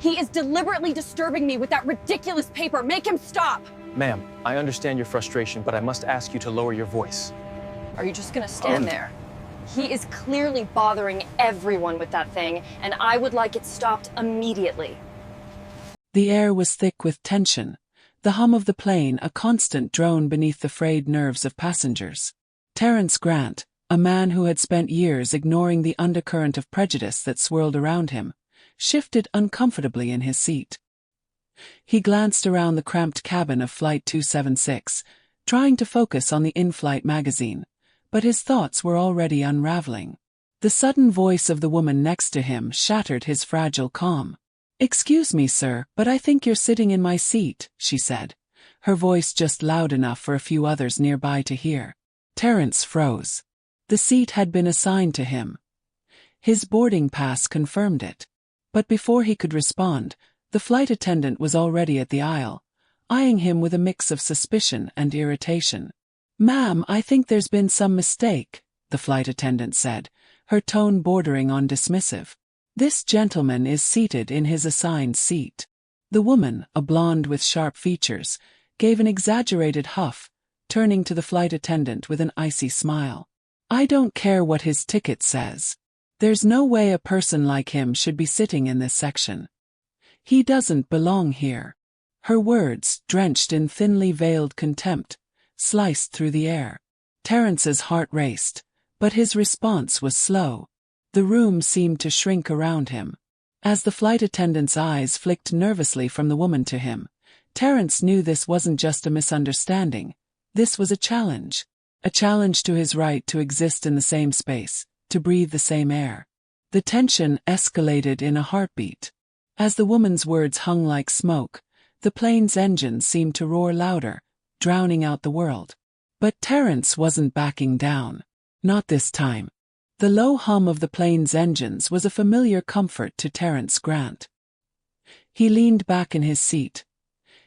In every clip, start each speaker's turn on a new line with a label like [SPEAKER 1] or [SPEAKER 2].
[SPEAKER 1] He is deliberately disturbing me with that ridiculous paper. Make him stop!
[SPEAKER 2] Ma'am, I understand your frustration, but I must ask you to lower your voice.
[SPEAKER 1] Are you just gonna stand there? He is clearly bothering everyone with that thing, and I would like it stopped immediately.
[SPEAKER 3] The air was thick with tension, the hum of the plane a constant drone beneath the frayed nerves of passengers. Terence Grant, a man who had spent years ignoring the undercurrent of prejudice that swirled around him, shifted uncomfortably in his seat. He glanced around the cramped cabin of Flight 276, trying to focus on the in-flight magazine, but his thoughts were already unraveling. The sudden voice of the woman next to him shattered his fragile calm. "Excuse me, sir, but I think you're sitting in my seat," she said, her voice just loud enough for a few others nearby to hear. Terence froze. The seat had been assigned to him. His boarding pass confirmed it. But before he could respond, the flight attendant was already at the aisle, eyeing him with a mix of suspicion and irritation. "Ma'am, I think there's been some mistake," the flight attendant said, her tone bordering on dismissive. "This gentleman is seated in his assigned seat." The woman, a blonde with sharp features, gave an exaggerated huff, turning to the flight attendant with an icy smile. "I don't care what his ticket says. There's no way a person like him should be sitting in this section. He doesn't belong here." Her words, drenched in thinly veiled contempt, sliced through the air. Terence's heart raced, but his response was slow. The room seemed to shrink around him. As the flight attendant's eyes flicked nervously from the woman to him, Terence knew this wasn't just a misunderstanding. This was a challenge to his right to exist in the same space, to breathe the same air. The tension escalated in a heartbeat. As the woman's words hung like smoke, the plane's engines seemed to roar louder, drowning out the world. But Terence wasn't backing down. Not this time. The low hum of the plane's engines was a familiar comfort to Terence Grant. He leaned back in his seat,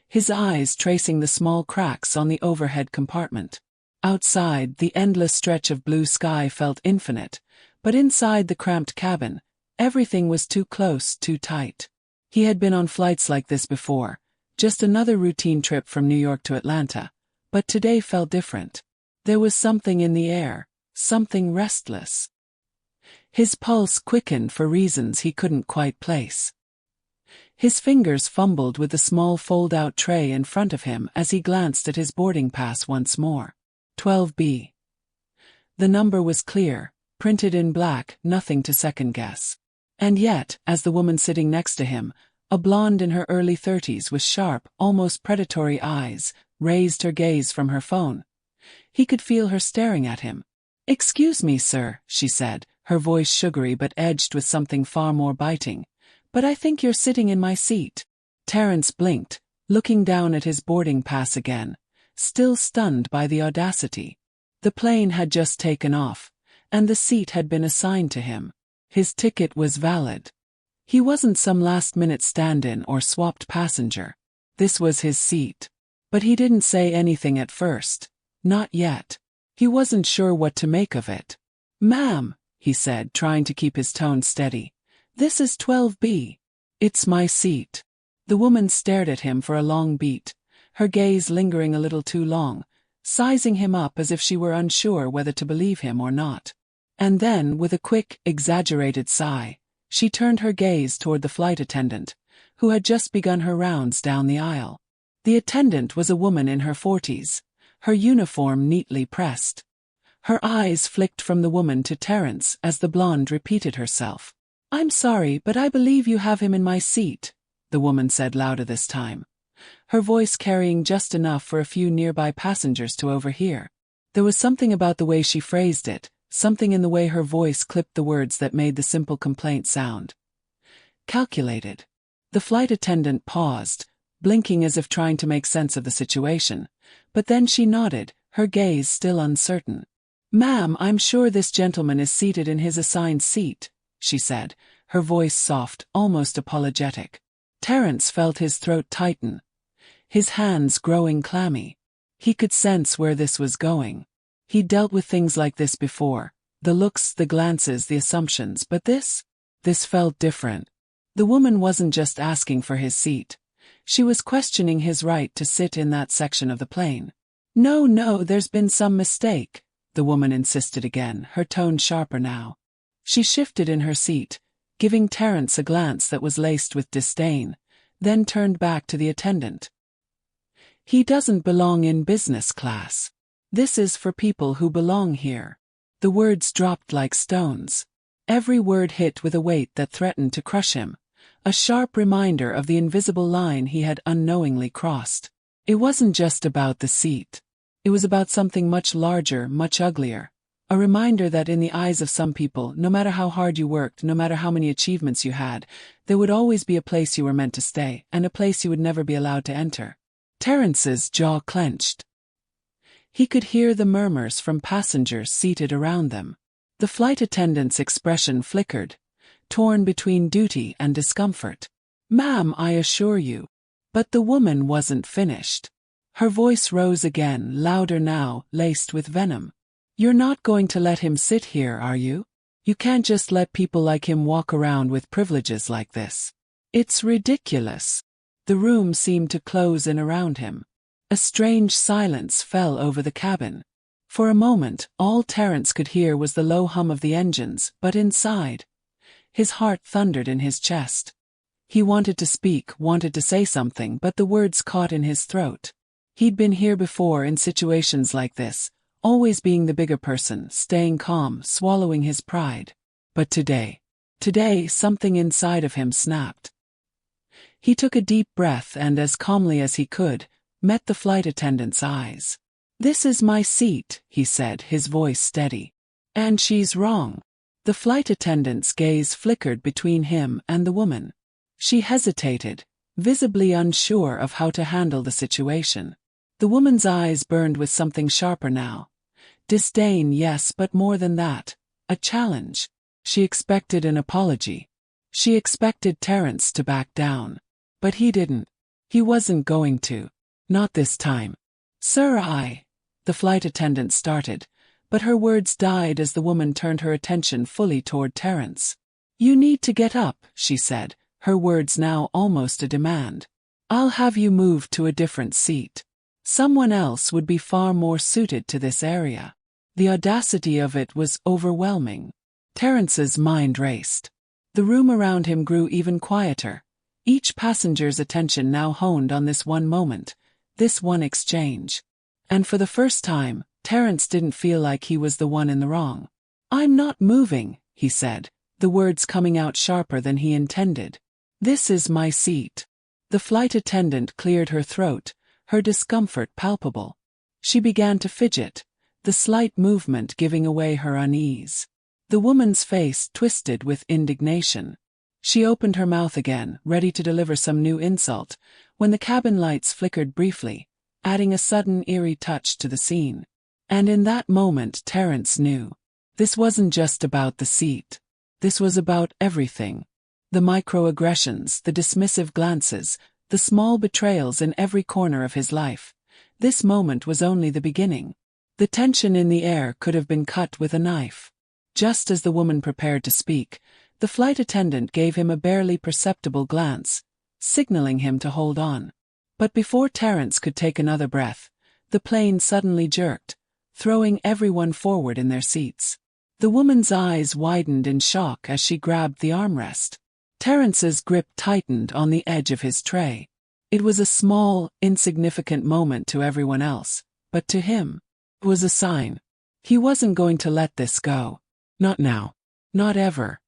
[SPEAKER 3] his eyes tracing the small cracks on the overhead compartment. Outside, the endless stretch of blue sky felt infinite, but inside the cramped cabin, everything was too close, too tight. He had been on flights like this before, just another routine trip from New York to Atlanta, but today felt different. There was something in the air, something restless. His pulse quickened for reasons he couldn't quite place. His fingers fumbled with the small fold-out tray in front of him as he glanced at his boarding pass once more. 12B. The number was clear, printed in black, nothing to second-guess. And yet, as the woman sitting next to him, a blonde in her early 30s with sharp, almost predatory eyes, raised her gaze from her phone, he could feel her staring at him. "Excuse me, sir," she said, her voice sugary but edged with something far more biting, "but I think you're sitting in my seat." Terence blinked, looking down at his boarding pass again, still stunned by the audacity. The plane had just taken off, and the seat had been assigned to him. His ticket was valid. He wasn't some last-minute stand-in or swapped passenger. This was his seat. But he didn't say anything at first. Not yet. He wasn't sure what to make of it. "Ma'am," he said, trying to keep his tone steady, "this is 12B. It's my seat." The woman stared at him for a long beat, her gaze lingering a little too long, sizing him up as if she were unsure whether to believe him or not. And then, with a quick, exaggerated sigh, she turned her gaze toward the flight attendant, who had just begun her rounds down the aisle. The attendant was a woman in her 40s, her uniform neatly pressed. Her eyes flicked from the woman to Terence as the blonde repeated herself. "I'm sorry, but I believe you have him in my seat," the woman said louder this time, her voice carrying just enough for a few nearby passengers to overhear. There was something about the way she phrased it, something in the way her voice clipped the words that made the simple complaint sound calculated. The flight attendant paused, blinking as if trying to make sense of the situation, but then she nodded, her gaze still uncertain. "Ma'am, I'm sure this gentleman is seated in his assigned seat," she said, her voice soft, almost apologetic. Terence felt his throat tighten, his hands growing clammy. He could sense where this was going. He'd dealt with things like this before, the looks, the glances, the assumptions, but this felt different. The woman wasn't just asking for his seat. She was questioning his right to sit in that section of the plane. No, there's been some mistake, the woman insisted again, her tone sharper now. She shifted in her seat, giving Terence a glance that was laced with disdain, then turned back to the attendant. He doesn't belong in business class. This is for people who belong here. The words dropped like stones. Every word hit with a weight that threatened to crush him, a sharp reminder of the invisible line he had unknowingly crossed. It wasn't just about the seat. It was about something much larger, much uglier. A reminder that in the eyes of some people, no matter how hard you worked, no matter how many achievements you had, there would always be a place you were meant to stay, and a place you would never be allowed to enter. Terence's jaw clenched. He could hear the murmurs from passengers seated around them. The flight attendant's expression flickered, torn between duty and discomfort. "Ma'am, I assure you." But the woman wasn't finished. Her voice rose again, louder now, laced with venom. "You're not going to let him sit here, are you? You can't just let people like him walk around with privileges like this. It's ridiculous." The room seemed to close in around him. A strange silence fell over the cabin. For a moment, all Terence could hear was the low hum of the engines, but inside, his heart thundered in his chest. He wanted to speak, wanted to say something, but the words caught in his throat. He'd been here before in situations like this, always being the bigger person, staying calm, swallowing his pride. But today, something inside of him snapped. He took a deep breath and, as calmly as he could, met the flight attendant's eyes. "This is my seat," he said, his voice steady. "And she's wrong." The flight attendant's gaze flickered between him and the woman. She hesitated, visibly unsure of how to handle the situation. The woman's eyes burned with something sharper now. Disdain, yes, but more than that, a challenge. She expected an apology. She expected Terence to back down. But he didn't. He wasn't going to. Not this time. "Sir, the flight attendant started, but her words died as the woman turned her attention fully toward Terence. "You need to get up," she said, her words now almost a demand. "I'll have you moved to a different seat. Someone else would be far more suited to this area." The audacity of it was overwhelming. Terence's mind raced. The room around him grew even quieter, each passenger's attention now honed on this one moment, this one exchange. And for the first time, Terence didn't feel like he was the one in the wrong. "I'm not moving," he said, the words coming out sharper than he intended. "This is my seat." The flight attendant cleared her throat, her discomfort palpable. She began to fidget, the slight movement giving away her unease. The woman's face twisted with indignation. She opened her mouth again, ready to deliver some new insult, when the cabin lights flickered briefly, adding a sudden eerie touch to the scene. And in that moment Terence knew. This wasn't just about the seat. This was about everything. The microaggressions, the dismissive glances, the small betrayals in every corner of his life. This moment was only the beginning. The tension in the air could have been cut with a knife. Just as the woman prepared to speak, the flight attendant gave him a barely perceptible glance, signaling him to hold on. But before Terence could take another breath, the plane suddenly jerked, throwing everyone forward in their seats. The woman's eyes widened in shock as she grabbed the armrest. Terence's grip tightened on the edge of his tray. It was a small, insignificant moment to everyone else, but to him, it was a sign. He wasn't going to let this go. Not now. Not ever.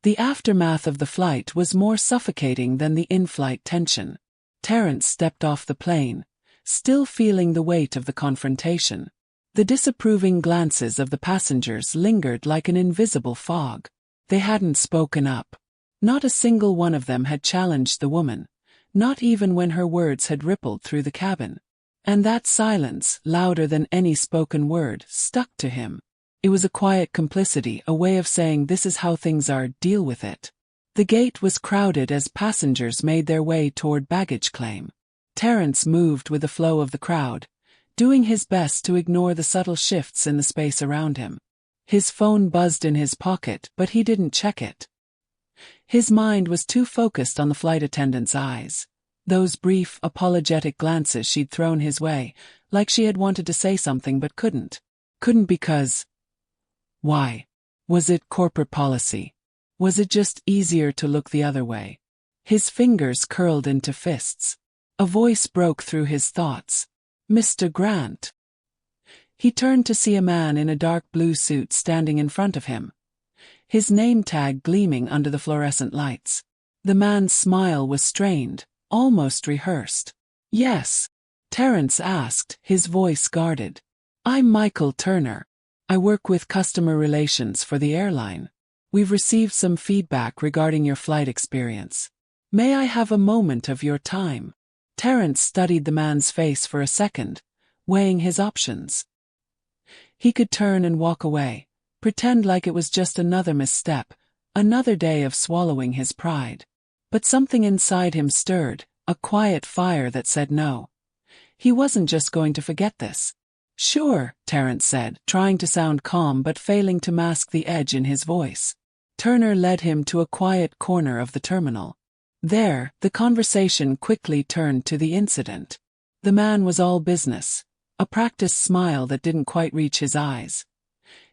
[SPEAKER 3] The aftermath of the flight was more suffocating than the in-flight tension. Terence stepped off the plane, still feeling the weight of the confrontation. The disapproving glances of the passengers lingered like an invisible fog. They hadn't spoken up. Not a single one of them had challenged the woman, not even when her words had rippled through the cabin. And that silence, louder than any spoken word, stuck to him. It was a quiet complicity, a way of saying this is how things are, deal with it. The gate was crowded as passengers made their way toward baggage claim. Terence moved with the flow of the crowd, doing his best to ignore the subtle shifts in the space around him. His phone buzzed in his pocket, but he didn't check it. His mind was too focused on the flight attendant's eyes. Those brief, apologetic glances she'd thrown his way, like she had wanted to say something but couldn't. Couldn't because… Why? Was it corporate policy? Was it just easier to look the other way? His fingers curled into fists. A voice broke through his thoughts. Mr. Grant. He turned to see a man in a dark blue suit standing in front of him, his name tag gleaming under the fluorescent lights. The man's smile was strained, almost rehearsed. Yes? Terrence asked, his voice guarded. I'm Michael Turner. I work with customer relations for the airline. We've received some feedback regarding your flight experience. May I have a moment of your time? Terrence studied the man's face for a second, weighing his options. He could turn and walk away, pretend like it was just another misstep, another day of swallowing his pride. But something inside him stirred, a quiet fire that said no. He wasn't just going to forget this. Sure, Terrence said, trying to sound calm but failing to mask the edge in his voice. Turner led him to a quiet corner of the terminal. There, the conversation quickly turned to the incident. The man was all business, a practiced smile that didn't quite reach his eyes.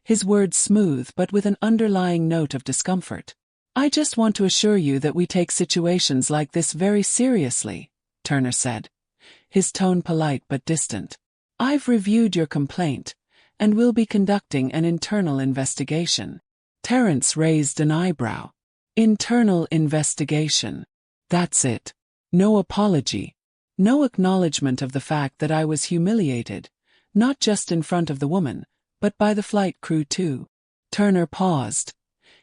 [SPEAKER 3] His words smooth but with an underlying note of discomfort. I just want to assure you that we take situations like this very seriously, Turner said, his tone polite but distant. I've reviewed your complaint, and we'll be conducting an internal investigation. Terrence raised an eyebrow. Internal investigation. That's it. No apology. No acknowledgement of the fact that I was humiliated, not just in front of the woman, but by the flight crew too. Turner paused,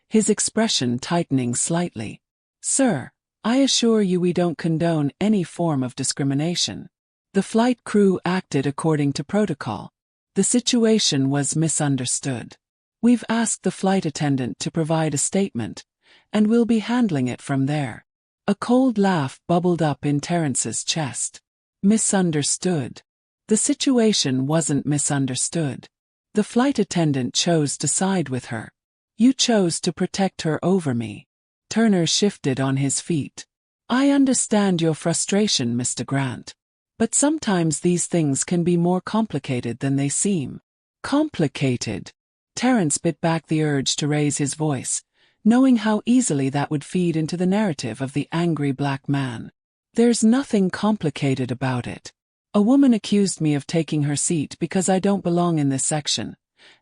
[SPEAKER 3] his expression tightening slightly. Sir, I assure you we don't condone any form of discrimination. The flight crew acted according to protocol. The situation was misunderstood. We've asked the flight attendant to provide a statement, and we'll be handling it from there. A cold laugh bubbled up in Terrence's chest. Misunderstood. The situation wasn't misunderstood. The flight attendant chose to side with her. You chose to protect her over me. Turner shifted on his feet. I understand your frustration, Mr. Grant. But sometimes these things can be more complicated than they seem. Complicated. Terrence bit back the urge to raise his voice, knowing how easily that would feed into the narrative of the angry black man. There's nothing complicated about it. A woman accused me of taking her seat because I don't belong in this section,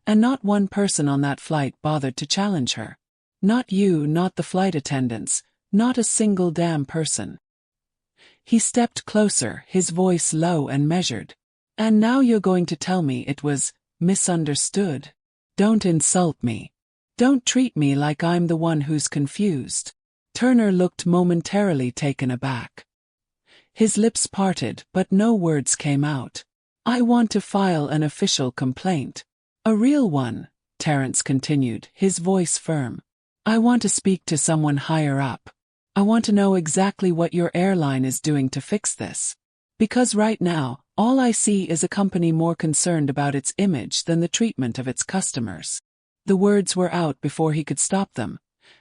[SPEAKER 3] and not one person on that flight bothered to challenge her. Not you, not the flight attendants, not a single damn person. He stepped closer, his voice low and measured. And now you're going to tell me it was misunderstood? Don't insult me. Don't treat me like I'm the one who's confused. Turner looked momentarily taken aback. His lips parted, but no words came out. I want to file an official complaint. A real one, Terrence continued, his voice firm. I want to speak to someone higher up. I want to know exactly what your airline is doing to fix this. Because right now, all I see is a company more concerned about its image than the treatment of its customers. The words were out before he could stop them,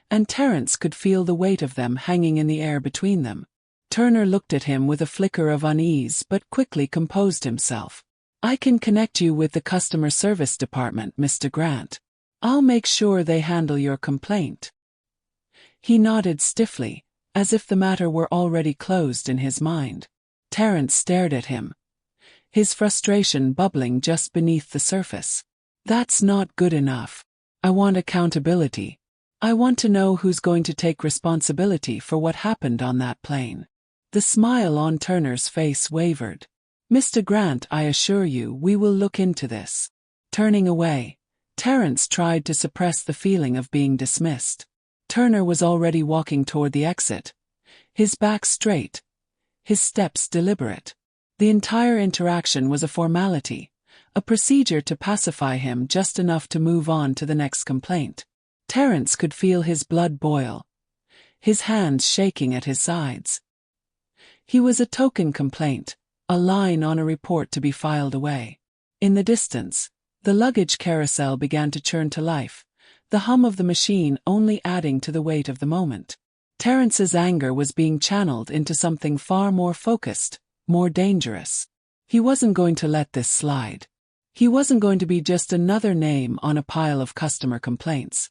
[SPEAKER 3] and Terrence could feel the weight of them hanging in the air between them. Turner looked at him with a flicker of unease but quickly composed himself. I can connect you with the customer service department, Mr. Grant. I'll make sure they handle your complaint. He nodded stiffly, as if the matter were already closed in his mind. Terrence stared at him, his frustration bubbling just beneath the surface. That's not good enough. I want accountability. I want to know who's going to take responsibility for what happened on that plane. The smile on Turner's face wavered. Mr. Grant, I assure you, we will look into this. Turning away, Terrence tried to suppress the feeling of being dismissed. Turner was already walking toward the exit, his back straight, his steps deliberate. The entire interaction was a formality, a procedure to pacify him just enough to move on to the next complaint. Terrence could feel his blood boil, his hands shaking at his sides. He was a token complaint, a line on a report to be filed away. In the distance, the luggage carousel began to churn to life, the hum of the machine only adding to the weight of the moment. Terrence's anger was being channeled into something far more focused, more dangerous. He wasn't going to let this slide. He wasn't going to be just another name on a pile of customer complaints.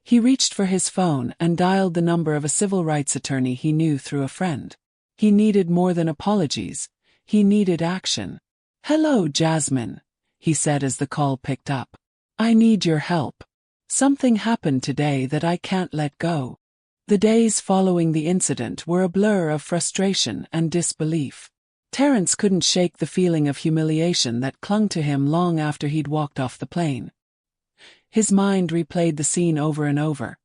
[SPEAKER 3] He reached for his phone and dialed the number of a civil rights attorney he knew through a friend. He needed more than apologies. He needed action. "Hello, Jasmine," he said as the call picked up. "I need your help. Something happened today that I can't let go." The days following the incident were a blur of frustration and disbelief. Terrence couldn't shake the feeling of humiliation that clung to him long after he'd walked off the plane. His mind replayed the scene over and over.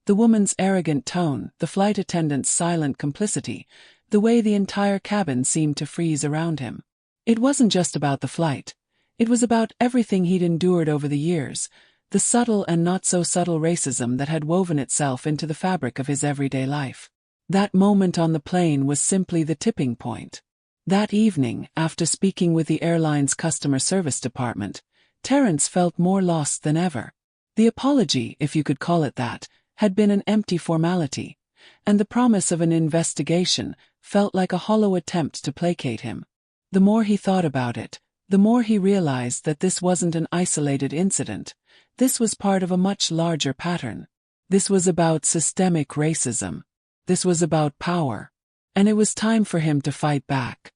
[SPEAKER 3] The woman's arrogant tone, the flight attendant's silent complicity, the way the entire cabin seemed to freeze around him. It wasn't just about the flight. It was about everything he'd endured over the years, the subtle and not-so-subtle racism that had woven itself into the fabric of his everyday life. That moment on the plane was simply the tipping point. That evening, after speaking with the airline's customer service department, Terrence felt more lost than ever. The apology, if you could call it that, had been an empty formality, and the promise of an investigation felt like a hollow attempt to placate him. The more he thought about it, the more he realized that this wasn't an isolated incident. This was part of a much larger pattern. This was about systemic racism. This was about power. And it was time for him to fight back.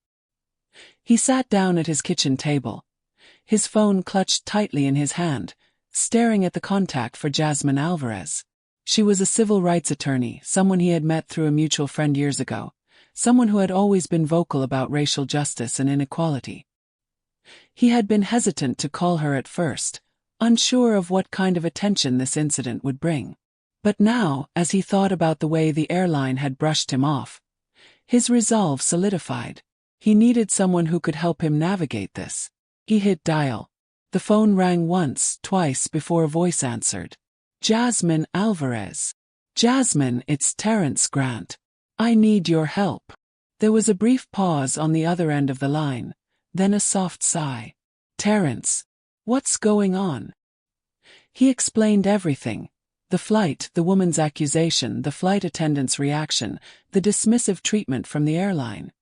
[SPEAKER 3] He sat down at his kitchen table, his phone clutched tightly in his hand, staring at the contact for Jasmine Alvarez. She was a civil rights attorney, someone he had met through a mutual friend years ago, someone who had always been vocal about racial justice and inequality. He had been hesitant to call her at first, unsure of what kind of attention this incident would bring. But now, as he thought about the way the airline had brushed him off, his resolve solidified. He needed someone who could help him navigate this. He hit dial. The phone rang once, twice before a voice answered. "Jasmine Alvarez." "Jasmine, it's Terrence Grant. I need your help." There was a brief pause on the other end of the line, then a soft sigh. "Terrence, what's going on?" He explained everything. The flight, the woman's accusation, the flight attendant's reaction, the dismissive treatment from the airline.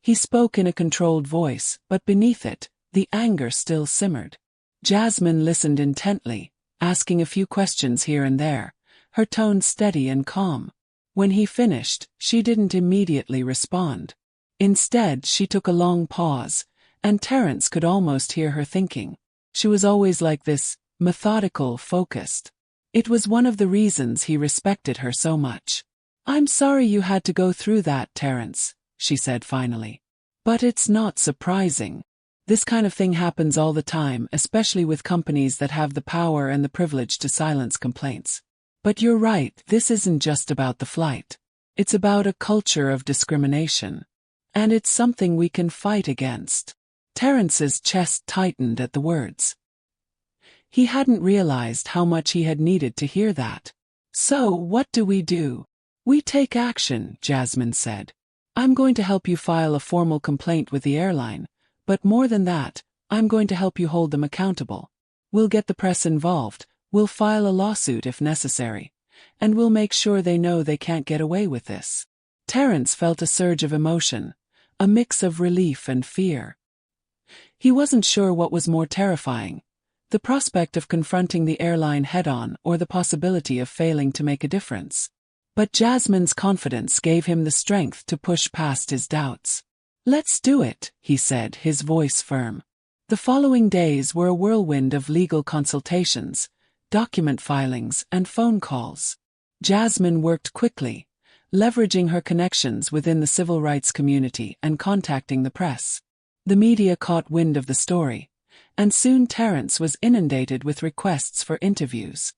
[SPEAKER 3] He spoke in a controlled voice, but beneath it, the anger still simmered. Jasmine listened intently, asking a few questions here and there, her tone steady and calm. When he finished, she didn't immediately respond. Instead, she took a long pause, and Terrence could almost hear her thinking. She was always like this, methodical, focused. It was one of the reasons he respected her so much. "I'm sorry you had to go through that, Terrence," she said finally. "But it's not surprising. This kind of thing happens all the time, especially with companies that have the power and the privilege to silence complaints. But you're right, this isn't just about the flight. It's about a culture of discrimination. And it's something we can fight against." Terrence's chest tightened at the words. He hadn't realized how much he had needed to hear that. "So, what do? "We take action," Jasmine said. "I'm going to help you file a formal complaint with the airline, but more than that, I'm going to help you hold them accountable. We'll get the press involved, we'll file a lawsuit if necessary, and we'll make sure they know they can't get away with this." Terrence felt a surge of emotion, a mix of relief and fear. He wasn't sure what was more terrifying, the prospect of confronting the airline head-on or the possibility of failing to make a difference. But Jasmine's confidence gave him the strength to push past his doubts. "Let's do it," he said, his voice firm. The following days were a whirlwind of legal consultations, document filings, and phone calls. Jasmine worked quickly, leveraging her connections within the civil rights community and contacting the press. The media caught wind of the story, and soon Terrence was inundated with requests for interviews.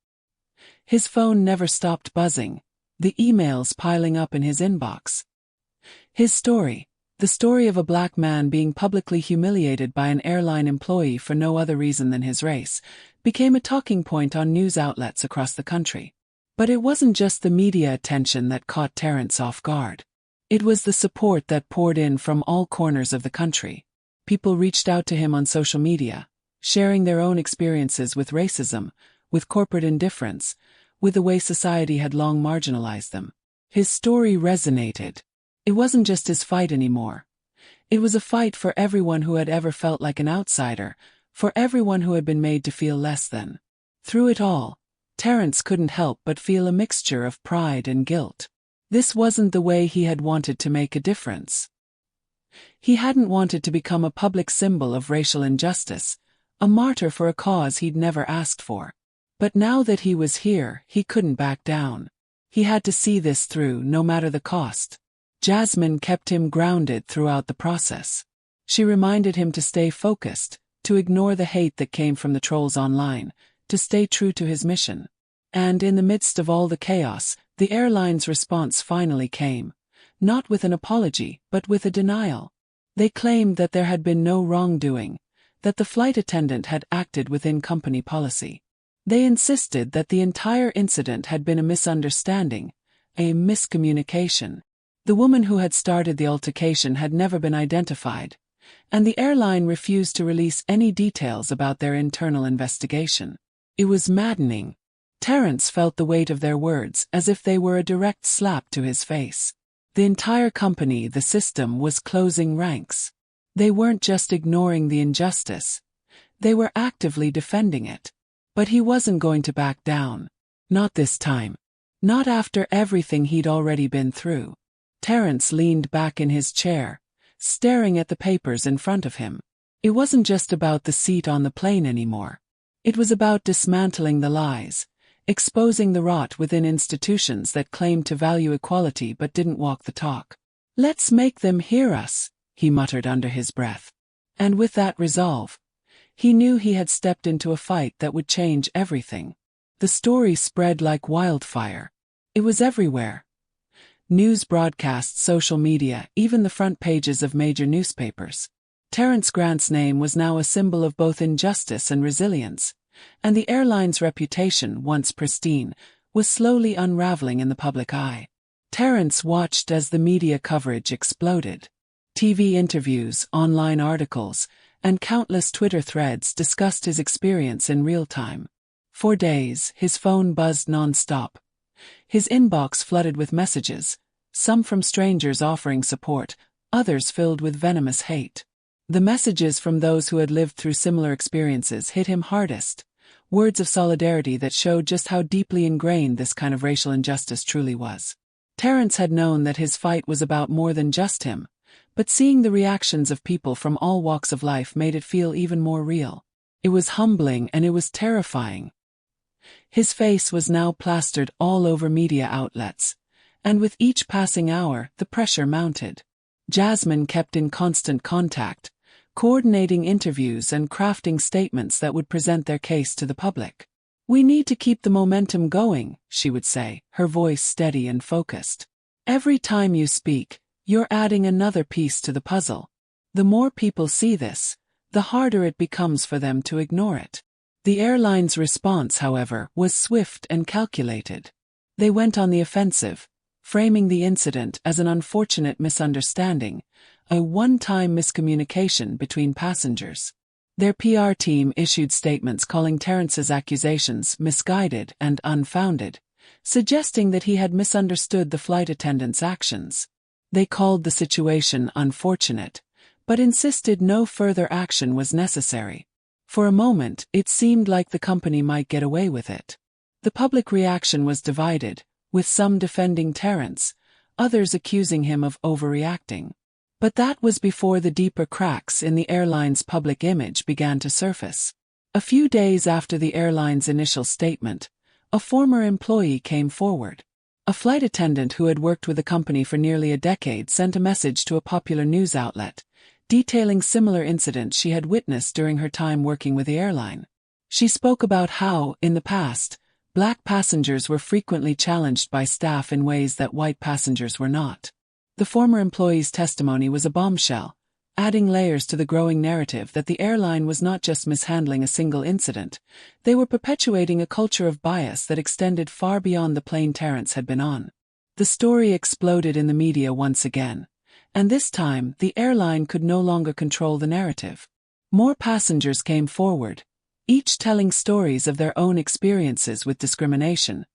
[SPEAKER 3] His phone never stopped buzzing, the emails piling up in his inbox. His story, the story of a black man being publicly humiliated by an airline employee for no other reason than his race, became a talking point on news outlets across the country. But it wasn't just the media attention that caught Terrence off guard. It was the support that poured in from all corners of the country. People reached out to him on social media, sharing their own experiences with racism, with corporate indifference, with the way society had long marginalized them. His story resonated. It wasn't just his fight anymore. It was a fight for everyone who had ever felt like an outsider, for everyone who had been made to feel less than. Through it all, Terrence couldn't help but feel a mixture of pride and guilt. This wasn't the way he had wanted to make a difference. He hadn't wanted to become a public symbol of racial injustice, a martyr for a cause he'd never asked for. But now that he was here, he couldn't back down. He had to see this through, no matter the cost. Jasmine kept him grounded throughout the process. She reminded him to stay focused, to ignore the hate that came from the trolls online, to stay true to his mission. And in the midst of all the chaos, the airline's response finally came. Not with an apology, but with a denial. They claimed that there had been no wrongdoing, that the flight attendant had acted within company policy. They insisted that the entire incident had been a misunderstanding, a miscommunication. The woman who had started the altercation had never been identified, and the airline refused to release any details about their internal investigation. It was maddening. Terrence felt the weight of their words as if they were a direct slap to his face. The entire company, the system, was closing ranks. They weren't just ignoring the injustice. They were actively defending it. But he wasn't going to back down. Not this time. Not after everything he'd already been through. Terrence leaned back in his chair, staring at the papers in front of him. It wasn't just about the seat on the plane anymore. It was about dismantling the lies, exposing the rot within institutions that claimed to value equality but didn't walk the talk. "Let's make them hear us," he muttered under his breath. And with that resolve, he knew he had stepped into a fight that would change everything. The story spread like wildfire. It was everywhere. News broadcasts, social media, even the front pages of major newspapers. Terrence Grant's name was now a symbol of both injustice and resilience, and the airline's reputation, once pristine, was slowly unraveling in the public eye. Terrence watched as the media coverage exploded. TV interviews, online articles, and countless Twitter threads discussed his experience in real time. For days, his phone buzzed non-stop. His inbox flooded with messages, some from strangers offering support, others filled with venomous hate. The messages from those who had lived through similar experiences hit him hardest, words of solidarity that showed just how deeply ingrained this kind of racial injustice truly was. Terrence had known that his fight was about more than just him, but seeing the reactions of people from all walks of life made it feel even more real. It was humbling and it was terrifying. His face was now plastered all over media outlets, and with each passing hour, the pressure mounted. Jasmine kept in constant contact, coordinating interviews and crafting statements that would present their case to the public. "We need to keep the momentum going," she would say, her voice steady and focused. "Every time you speak, you're adding another piece to the puzzle. The more people see this, the harder it becomes for them to ignore it." The airline's response, however, was swift and calculated. They went on the offensive, framing the incident as an unfortunate misunderstanding, a one-time miscommunication between passengers. Their PR team issued statements calling Terrence's accusations misguided and unfounded, suggesting that he had misunderstood the flight attendant's actions. They called the situation unfortunate, but insisted no further action was necessary. For a moment, it seemed like the company might get away with it. The public reaction was divided, with some defending Terrence, others accusing him of overreacting. But that was before the deeper cracks in the airline's public image began to surface. A few days after the airline's initial statement, a former employee came forward. A flight attendant who had worked with the company for nearly a decade sent a message to a popular news outlet, detailing similar incidents she had witnessed during her time working with the airline. She spoke about how, in the past, Black passengers were frequently challenged by staff in ways that white passengers were not. The former employee's testimony was a bombshell, adding layers to the growing narrative that the airline was not just mishandling a single incident, they were perpetuating a culture of bias that extended far beyond the plane Terrence had been on. The story exploded in the media once again, and this time the airline could no longer control the narrative. More passengers came forward, each telling stories of their own experiences with discrimination,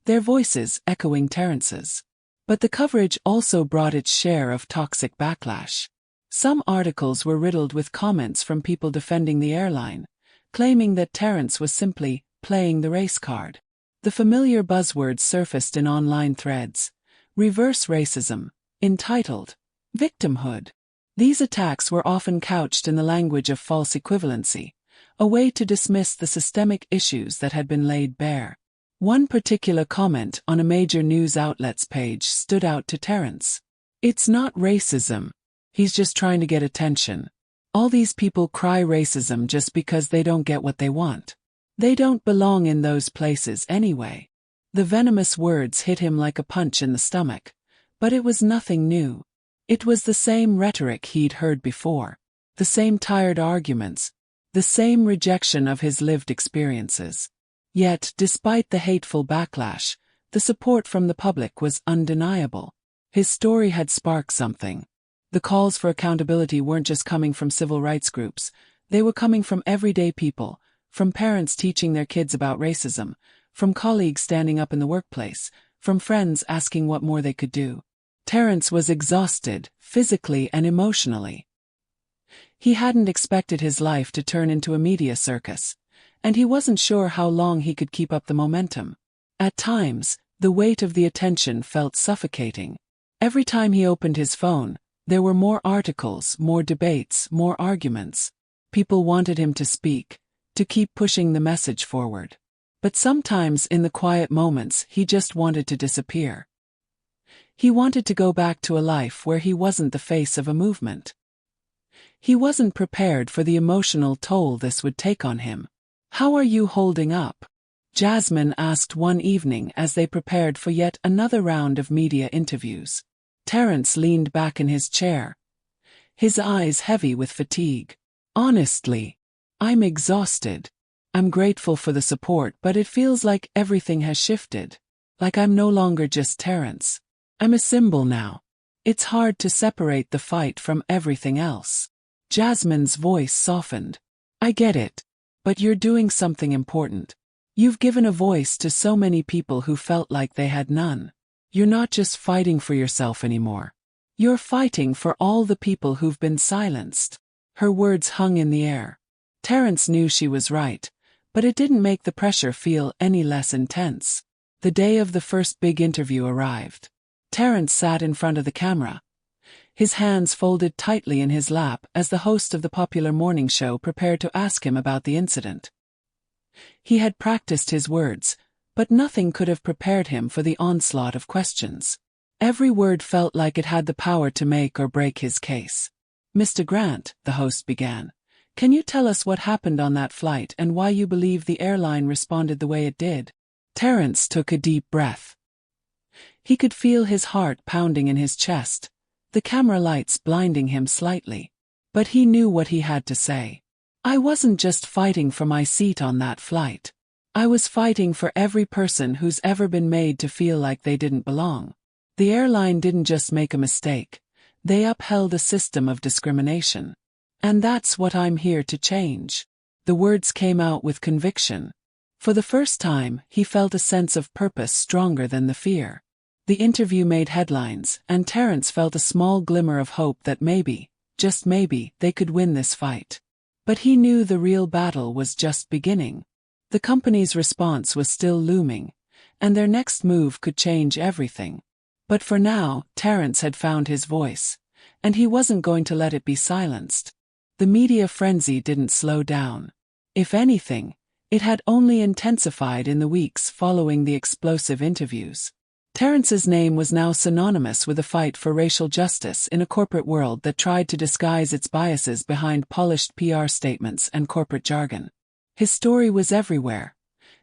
[SPEAKER 3] their voices echoing Terrence's. But the coverage also brought its share of toxic backlash. Some articles were riddled with comments from people defending the airline, claiming that Terrence was simply playing the race card. The familiar buzzwords surfaced in online threads: reverse racism, entitled victimhood. These attacks were often couched in the language of false equivalency, a way to dismiss the systemic issues that had been laid bare. One particular comment on a major news outlet's page stood out to Terrence. "It's not racism. He's just trying to get attention. All these people cry racism just because they don't get what they want. They don't belong in those places anyway." The venomous words hit him like a punch in the stomach, but it was nothing new. It was the same rhetoric he'd heard before, the same tired arguments, the same rejection of his lived experiences. Yet, despite the hateful backlash, the support from the public was undeniable. His story had sparked something. The calls for accountability weren't just coming from civil rights groups, they were coming from everyday people, from parents teaching their kids about racism, from colleagues standing up in the workplace, from friends asking what more they could do. Terrence was exhausted, physically and emotionally. He hadn't expected his life to turn into a media circus, and he wasn't sure how long he could keep up the momentum. At times, the weight of the attention felt suffocating. Every time he opened his phone, there were more articles, more debates, more arguments. People wanted him to speak, to keep pushing the message forward. But sometimes in the quiet moments he just wanted to disappear. He wanted to go back to a life where he wasn't the face of a movement. He wasn't prepared for the emotional toll this would take on him. "How are you holding up?" Jasmine asked one evening as they prepared for yet another round of media interviews. Terrence leaned back in his chair, his eyes heavy with fatigue. "Honestly, I'm exhausted. I'm grateful for the support, but it feels like everything has shifted. Like I'm no longer just Terrence. I'm a symbol now. It's hard to separate the fight from everything else." Jasmine's voice softened. "I get it. But you're doing something important. You've given a voice to so many people who felt like they had none. You're not just fighting for yourself anymore. You're fighting for all the people who've been silenced." Her words hung in the air. Terrence knew she was right, but it didn't make the pressure feel any less intense. The day of the first big interview arrived. Terrence sat in front of the camera, his hands folded tightly in his lap as the host of the popular morning show prepared to ask him about the incident. He had practiced his words, but nothing could have prepared him for the onslaught of questions. Every word felt like it had the power to make or break his case. "Mr. Grant," the host began, "can you tell us what happened on that flight and why you believe the airline responded the way it did?" Terrence took a deep breath. He could feel his heart pounding in his chest, the camera lights blinding him slightly. But he knew what he had to say. "I wasn't just fighting for my seat on that flight. I was fighting for every person who's ever been made to feel like they didn't belong. The airline didn't just make a mistake, they upheld a system of discrimination. And that's what I'm here to change." The words came out with conviction. For the first time, he felt a sense of purpose stronger than the fear. The interview made headlines, and Terrence felt a small glimmer of hope that maybe, just maybe, they could win this fight. But he knew the real battle was just beginning. The company's response was still looming, and their next move could change everything. But for now, Terrence had found his voice, and he wasn't going to let it be silenced. The media frenzy didn't slow down. If anything, it had only intensified in the weeks following the explosive interviews. Terrence's name was now synonymous with a fight for racial justice in a corporate world that tried to disguise its biases behind polished PR statements and corporate jargon. His story was everywhere.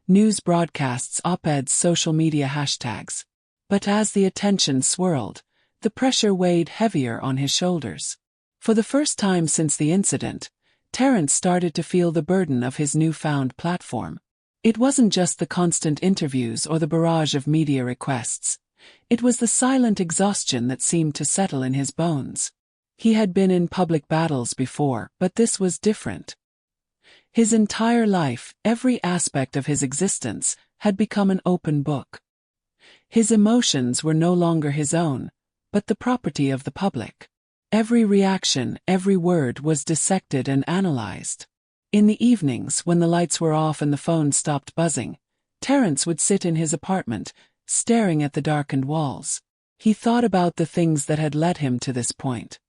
[SPEAKER 3] News broadcasts, op-eds, social media hashtags. But as the attention swirled, the pressure weighed heavier on his shoulders. For the first time since the incident, Terrence started to feel the burden of his newfound platform. It wasn't just the constant interviews or the barrage of media requests. It was the silent exhaustion that seemed to settle in his bones. He had been in public battles before, but this was different. His entire life, every aspect of his existence, had become an open book. His emotions were no longer his own, but the property of the public. Every reaction, every word was dissected and analyzed. In the evenings, when the lights were off and the phone stopped buzzing, Terence would sit in his apartment, staring at the darkened walls. He thought about the things that had led him to this point.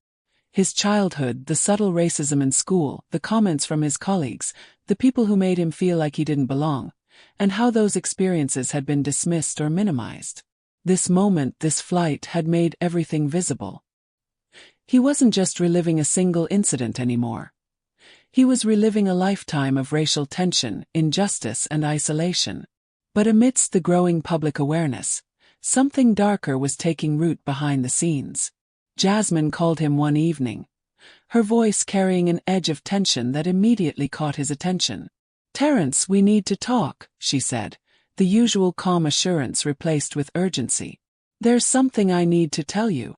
[SPEAKER 3] His childhood, the subtle racism in school, the comments from his colleagues, the people who made him feel like he didn't belong, and how those experiences had been dismissed or minimized. This moment, this flight, had made everything visible. He wasn't just reliving a single incident anymore. He was reliving a lifetime of racial tension, injustice, and isolation. But amidst the growing public awareness, something darker was taking root behind the scenes. Jasmine called him one evening, her voice carrying an edge of tension that immediately caught his attention. "Terence, we need to talk," she said, the usual calm assurance replaced with urgency. "There's something I need to tell you."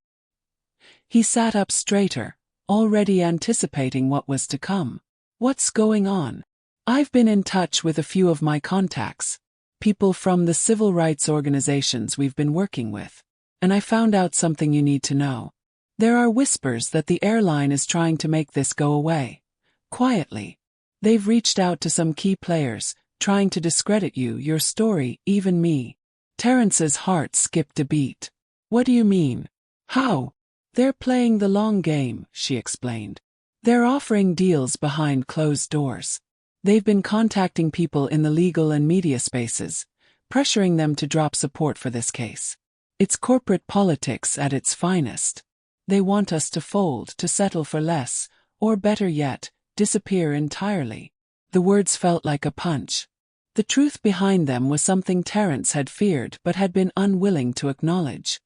[SPEAKER 3] He sat up straighter, already anticipating what was to come. "What's going on?" "I've been in touch with a few of my contacts, people from the civil rights organizations we've been working with, and I found out something you need to know. There are whispers that the airline is trying to make this go away. Quietly. They've reached out to some key players, trying to discredit you, your story, even me." Terence's heart skipped a beat. "What do you mean? How?" "They're playing the long game," she explained. "They're offering deals behind closed doors. They've been contacting people in the legal and media spaces, pressuring them to drop support for this case. It's corporate politics at its finest. They want us to fold, to settle for less, or better yet, disappear entirely." The words felt like a punch. The truth behind them was something Terence had feared but had been unwilling to acknowledge.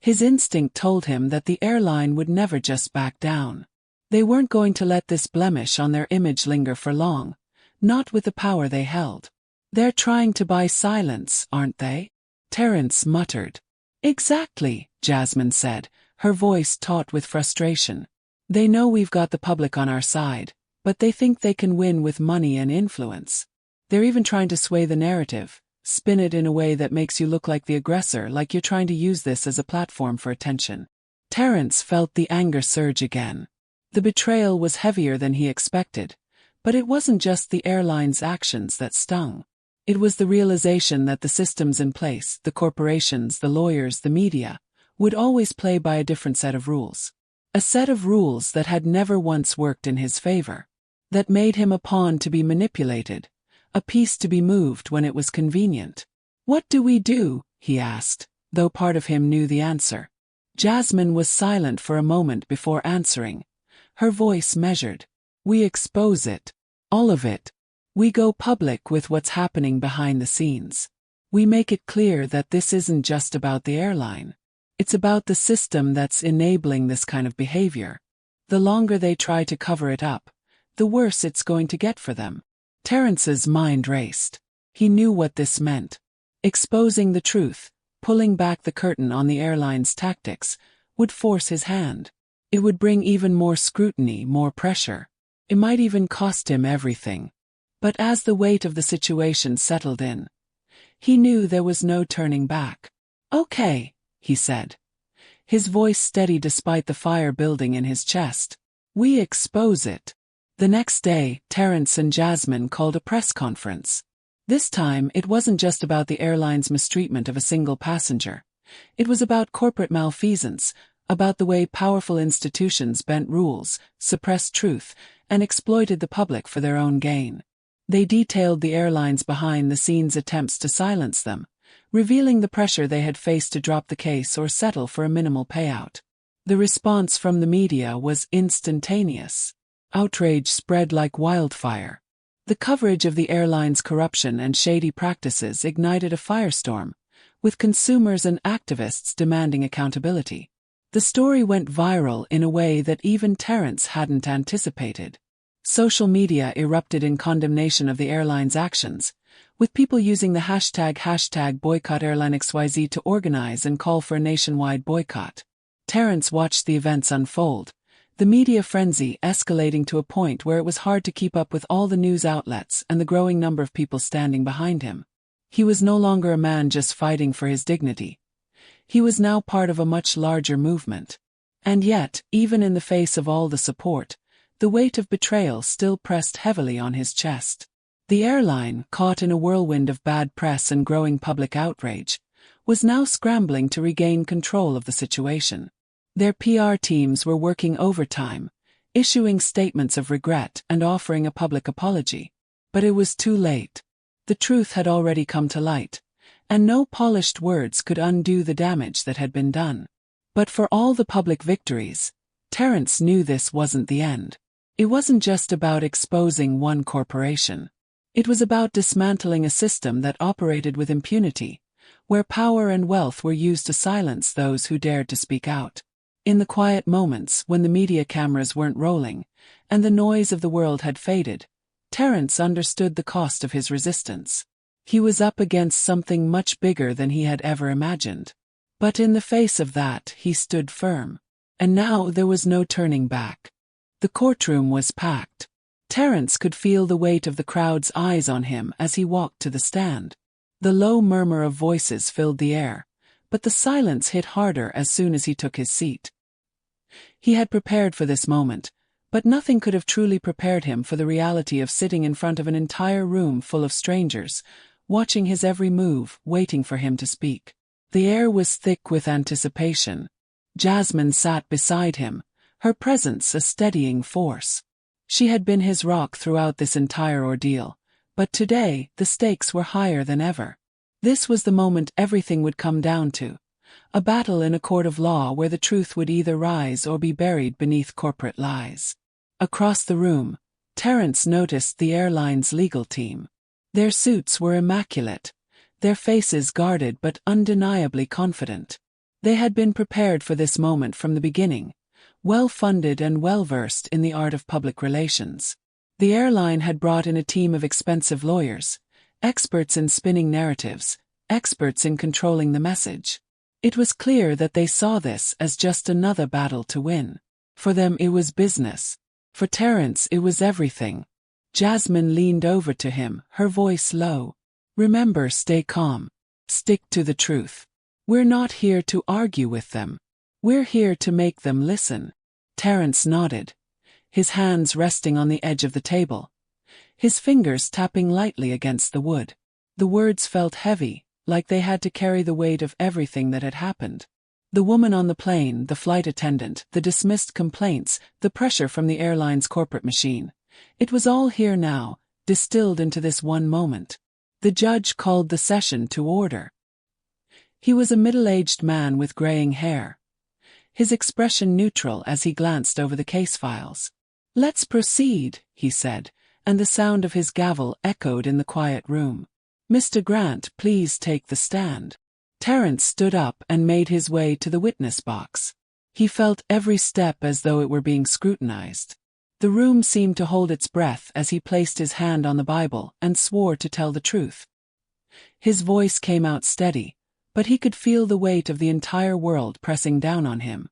[SPEAKER 3] His instinct told him that the airline would never just back down. They weren't going to let this blemish on their image linger for long, not with the power they held. "They're trying to buy silence, aren't they?" Terence muttered. "Exactly," Jasmine said, her voice taut with frustration. "They know we've got the public on our side, but they think they can win with money and influence. They're even trying to sway the narrative, spin it in a way that makes you look like the aggressor, like you're trying to use this as a platform for attention." Terence felt the anger surge again. The betrayal was heavier than he expected, but it wasn't just the airline's actions that stung. It was the realization that the systems in place, the corporations, the lawyers, the media, would always play by a different set of rules. A set of rules that had never once worked in his favor. That made him a pawn to be manipulated, a piece to be moved when it was convenient. "What do we do?" he asked, though part of him knew the answer. Jasmine was silent for a moment before answering, her voice measured. "We expose it. All of it. We go public with what's happening behind the scenes. We make it clear that this isn't just about the airline. It's about the system that's enabling this kind of behavior. The longer they try to cover it up, the worse it's going to get for them." Terence's mind raced. He knew what this meant. Exposing the truth, pulling back the curtain on the airline's tactics, would force his hand. It would bring even more scrutiny, more pressure. It might even cost him everything. But as the weight of the situation settled in, he knew there was no turning back. "Okay," he said, his voice steady despite the fire building in his chest. "We expose it." The next day, Terence and Jasmine called a press conference. This time, it wasn't just about the airline's mistreatment of a single passenger. It was about corporate malfeasance, about the way powerful institutions bent rules, suppressed truth, and exploited the public for their own gain. They detailed the airline's behind-the-scenes attempts to silence them, revealing the pressure they had faced to drop the case or settle for a minimal payout. The response from the media was instantaneous. Outrage spread like wildfire. The coverage of the airline's corruption and shady practices ignited a firestorm, with consumers and activists demanding accountability. The story went viral in a way that even Terence hadn't anticipated. Social media erupted in condemnation of the airline's actions, with people using the hashtag boycott airline XYZ to organize and call for a nationwide boycott. Terence watched the events unfold, the media frenzy escalating to a point where it was hard to keep up with all the news outlets and the growing number of people standing behind him. He was no longer a man just fighting for his dignity. He was now part of a much larger movement. And yet, even in the face of all the support, the weight of betrayal still pressed heavily on his chest. The airline, caught in a whirlwind of bad press and growing public outrage, was now scrambling to regain control of the situation. Their PR teams were working overtime, issuing statements of regret and offering a public apology. But it was too late. The truth had already come to light, and no polished words could undo the damage that had been done. But for all the public victories, Terence knew this wasn't the end. It wasn't just about exposing one corporation. It was about dismantling a system that operated with impunity, where power and wealth were used to silence those who dared to speak out. In the quiet moments when the media cameras weren't rolling, and the noise of the world had faded, Terence understood the cost of his resistance. He was up against something much bigger than he had ever imagined. But in the face of that, he stood firm. And now there was no turning back. The courtroom was packed. Terence could feel the weight of the crowd's eyes on him as he walked to the stand. The low murmur of voices filled the air, but the silence hit harder as soon as he took his seat. He had prepared for this moment, but nothing could have truly prepared him for the reality of sitting in front of an entire room full of strangers, watching his every move, waiting for him to speak. The air was thick with anticipation. Jasmine sat beside him, her presence a steadying force. She had been his rock throughout this entire ordeal, but today the stakes were higher than ever. This was the moment everything would come down to. A battle in a court of law where the truth would either rise or be buried beneath corporate lies. Across the room, Terence noticed the airline's legal team. Their suits were immaculate, their faces guarded but undeniably confident. They had been prepared for this moment from the beginning, well-funded and well-versed in the art of public relations. The airline had brought in a team of expensive lawyers, experts in spinning narratives, experts in controlling the message. It was clear that they saw this as just another battle to win. For them it was business. For Terence it was everything. Jasmine leaned over to him, her voice low. "Remember, stay calm. Stick to the truth. We're not here to argue with them. We're here to make them listen." Terence nodded, his hands resting on the edge of the table, his fingers tapping lightly against the wood. The words felt heavy, like they had to carry the weight of everything that had happened. The woman on the plane, the flight attendant, the dismissed complaints, the pressure from the airline's corporate machine. It was all here now, distilled into this one moment. The judge called the session to order. He was a middle-aged man with graying hair, his expression neutral as he glanced over the case files. "Let's proceed," he said, and the sound of his gavel echoed in the quiet room. "Mr. Grant, please take the stand." Terence stood up and made his way to the witness box. He felt every step as though it were being scrutinized. The room seemed to hold its breath as he placed his hand on the Bible and swore to tell the truth. His voice came out steady, but he could feel the weight of the entire world pressing down on him.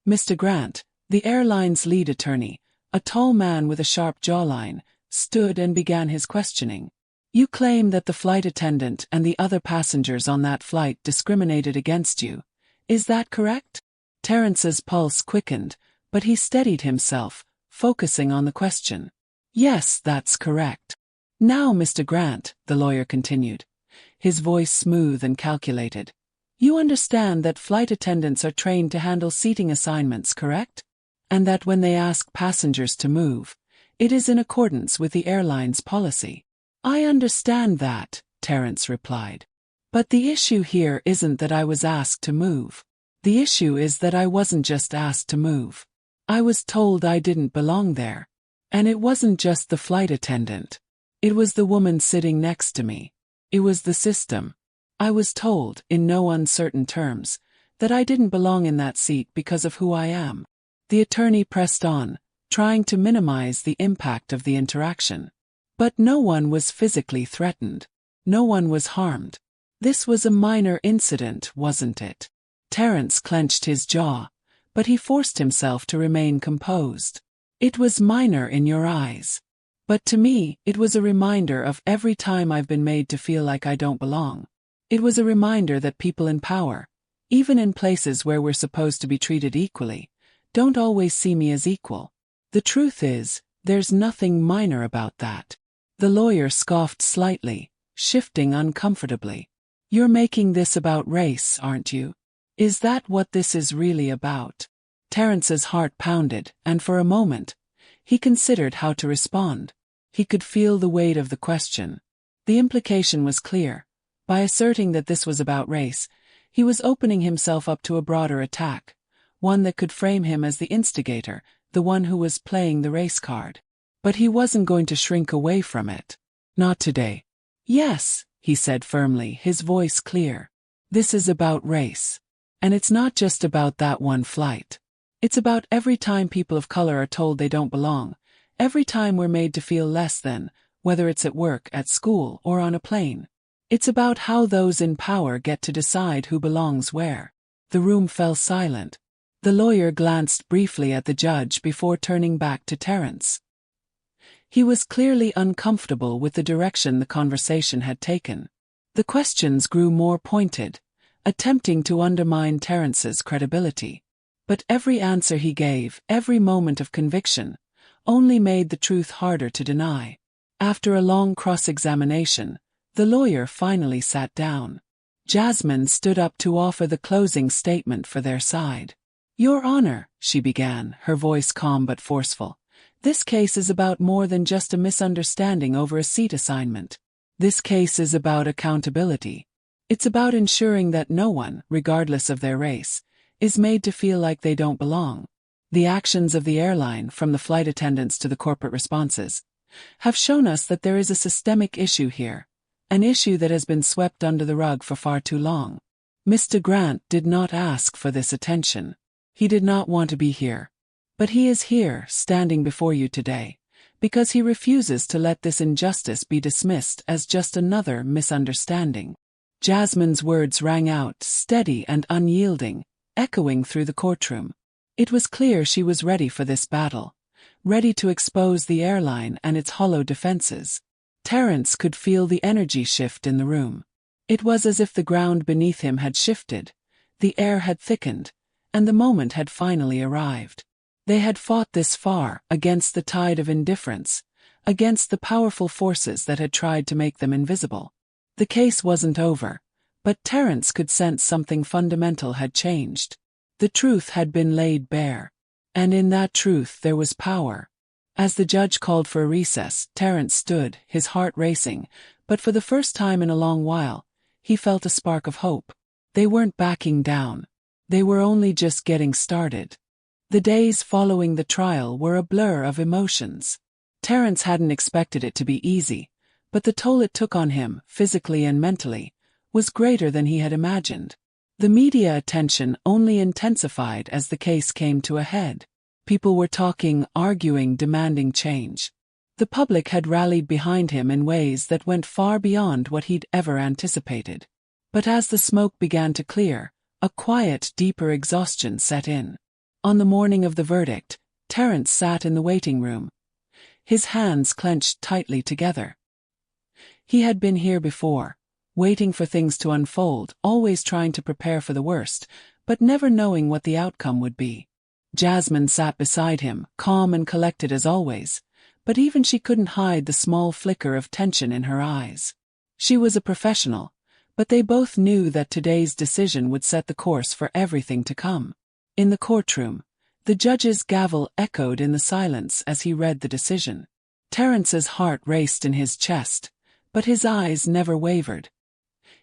[SPEAKER 3] Mr. Grant, the airline's lead attorney, a tall man with a sharp jawline, stood and began his questioning. "You claim that the flight attendant and the other passengers on that flight discriminated against you. Is that correct?" Terence's pulse quickened, but he steadied himself, focusing on the question. "Yes, that's correct." "Now, Mr. Grant," the lawyer continued, his voice smooth and calculated, "you understand that flight attendants are trained to handle seating assignments, correct? And that when they ask passengers to move, it is in accordance with the airline's policy." "I understand that," Terence replied. "But the issue here isn't that I was asked to move. The issue is that I wasn't just asked to move. I was told I didn't belong there. And it wasn't just the flight attendant. It was the woman sitting next to me. It was the system. I was told, in no uncertain terms, that I didn't belong in that seat because of who I am." The attorney pressed on, trying to minimize the impact of the interaction. But no one was physically threatened. No one was harmed. This was a minor incident, wasn't it? Terence clenched his jaw, but he forced himself to remain composed. "It was minor in your eyes. But to me, it was a reminder of every time I've been made to feel like I don't belong. It was a reminder that people in power, even in places where we're supposed to be treated equally, don't always see me as equal. The truth is, there's nothing minor about that. The lawyer scoffed slightly, shifting uncomfortably. You're making this about race, aren't you? Is that what this is really about? Terrence's heart pounded, and for a moment, he considered how to respond. He could feel the weight of the question. The implication was clear. By asserting that this was about race, he was opening himself up to a broader attack, one that could frame him as the instigator, the one who was playing the race card. But he wasn't going to shrink away from it. Not today. Yes, he said firmly, his voice clear. This is about race. And it's not just about that one flight. It's about every time people of color are told they don't belong, every time we're made to feel less than, whether it's at work, at school, or on a plane. It's about how those in power get to decide who belongs where. The room fell silent. The lawyer glanced briefly at the judge before turning back to Terrence. He was clearly uncomfortable with the direction the conversation had taken. The questions grew more pointed, attempting to undermine Terrence's credibility. But every answer he gave, every moment of conviction, only made the truth harder to deny. After a long cross-examination, the lawyer finally sat down. Jasmine stood up to offer the closing statement for their side. Your Honor, she began, her voice calm but forceful. This case is about more than just a misunderstanding over a seat assignment. This case is about accountability. It's about ensuring that no one, regardless of their race, is made to feel like they don't belong. The actions of the airline, from the flight attendants to the corporate responses, have shown us that there is a systemic issue here, an issue that has been swept under the rug for far too long. Mr. Grant did not ask for this attention. He did not want to be here. But he is here, standing before you today, because he refuses to let this injustice be dismissed as just another misunderstanding. Jasmine's words rang out, steady and unyielding, echoing through the courtroom. It was clear she was ready for this battle, ready to expose the airline and its hollow defenses. Terrence could feel the energy shift in the room. It was as if the ground beneath him had shifted, the air had thickened, and the moment had finally arrived. They had fought this far, against the tide of indifference, against the powerful forces that had tried to make them invisible. The case wasn't over, but Terrence could sense something fundamental had changed. The truth had been laid bare. And in that truth there was power. As the judge called for a recess, Terrence stood, his heart racing, but for the first time in a long while, he felt a spark of hope. They weren't backing down. They were only just getting started. The days following the trial were a blur of emotions. Terrence hadn't expected it to be easy, but the toll it took on him, physically and mentally, was greater than he had imagined. The media attention only intensified as the case came to a head. People were talking, arguing, demanding change. The public had rallied behind him in ways that went far beyond what he'd ever anticipated. But as the smoke began to clear, a quiet, deeper exhaustion set in. On the morning of the verdict, Terrence sat in the waiting room, his hands clenched tightly together. He had been here before, waiting for things to unfold, always trying to prepare for the worst, but never knowing what the outcome would be. Jasmine sat beside him, calm and collected as always, but even she couldn't hide the small flicker of tension in her eyes. She was a professional, but they both knew that today's decision would set the course for everything to come. In the courtroom, the judge's gavel echoed in the silence as he read the decision. Terrence's heart raced in his chest, but his eyes never wavered.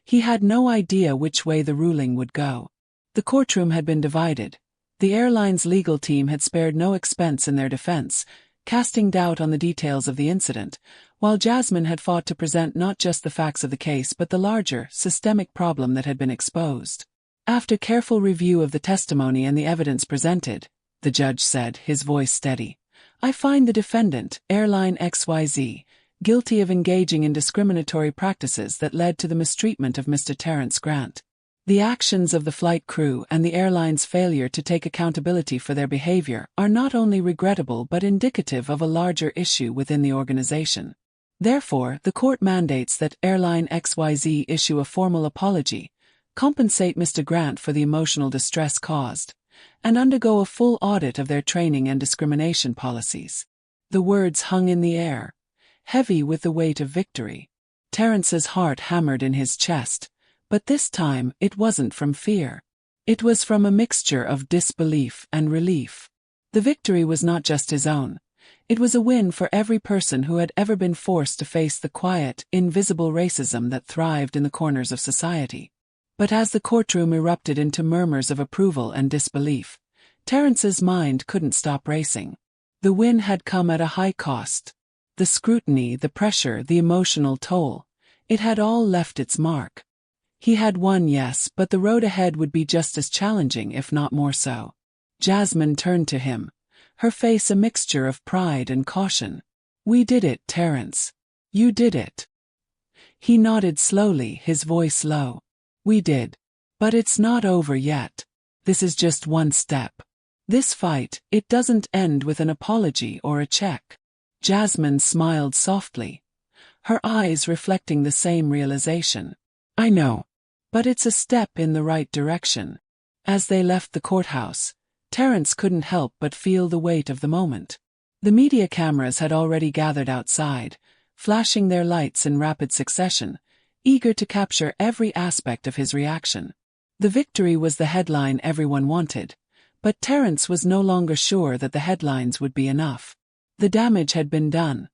[SPEAKER 3] He had no idea which way the ruling would go. The courtroom had been divided. The airline's legal team had spared no expense in their defense, casting doubt on the details of the incident, while Jasmine had fought to present not just the facts of the case but the larger, systemic problem that had been exposed. After careful review of the testimony and the evidence presented, the judge said, his voice steady, I find the defendant, Airline XYZ, guilty of engaging in discriminatory practices that led to the mistreatment of Mr. Terrence Grant. The actions of the flight crew and the airline's failure to take accountability for their behavior are not only regrettable but indicative of a larger issue within the organization. Therefore, the court mandates that Airline XYZ issue a formal apology, compensate Mr. Grant for the emotional distress caused, and undergo a full audit of their training and discrimination policies. The words hung in the air, heavy with the weight of victory. Terrence's heart hammered in his chest, but this time it wasn't from fear. It was from a mixture of disbelief and relief. The victory was not just his own. It was a win for every person who had ever been forced to face the quiet, invisible racism that thrived in the corners of society. But as the courtroom erupted into murmurs of approval and disbelief, Terrence's mind couldn't stop racing. The win had come at a high cost. The scrutiny, the pressure, the emotional toll, it had all left its mark. He had won, yes, but the road ahead would be just as challenging, if not more so. Jasmine turned to him, her face a mixture of pride and caution. "We did it, Terrence. You did it." He nodded slowly, his voice low. "We did. But it's not over yet. This is just one step. This fight, it doesn't end with an apology or a check." Jasmine smiled softly, her eyes reflecting the same realization. "I know. But it's a step in the right direction." As they left the courthouse, Terrence couldn't help but feel the weight of the moment. The media cameras had already gathered outside, flashing their lights in rapid succession, eager to capture every aspect of his reaction. The victory was the headline everyone wanted, but Terrence was no longer sure that the headlines would be enough. The damage had been done,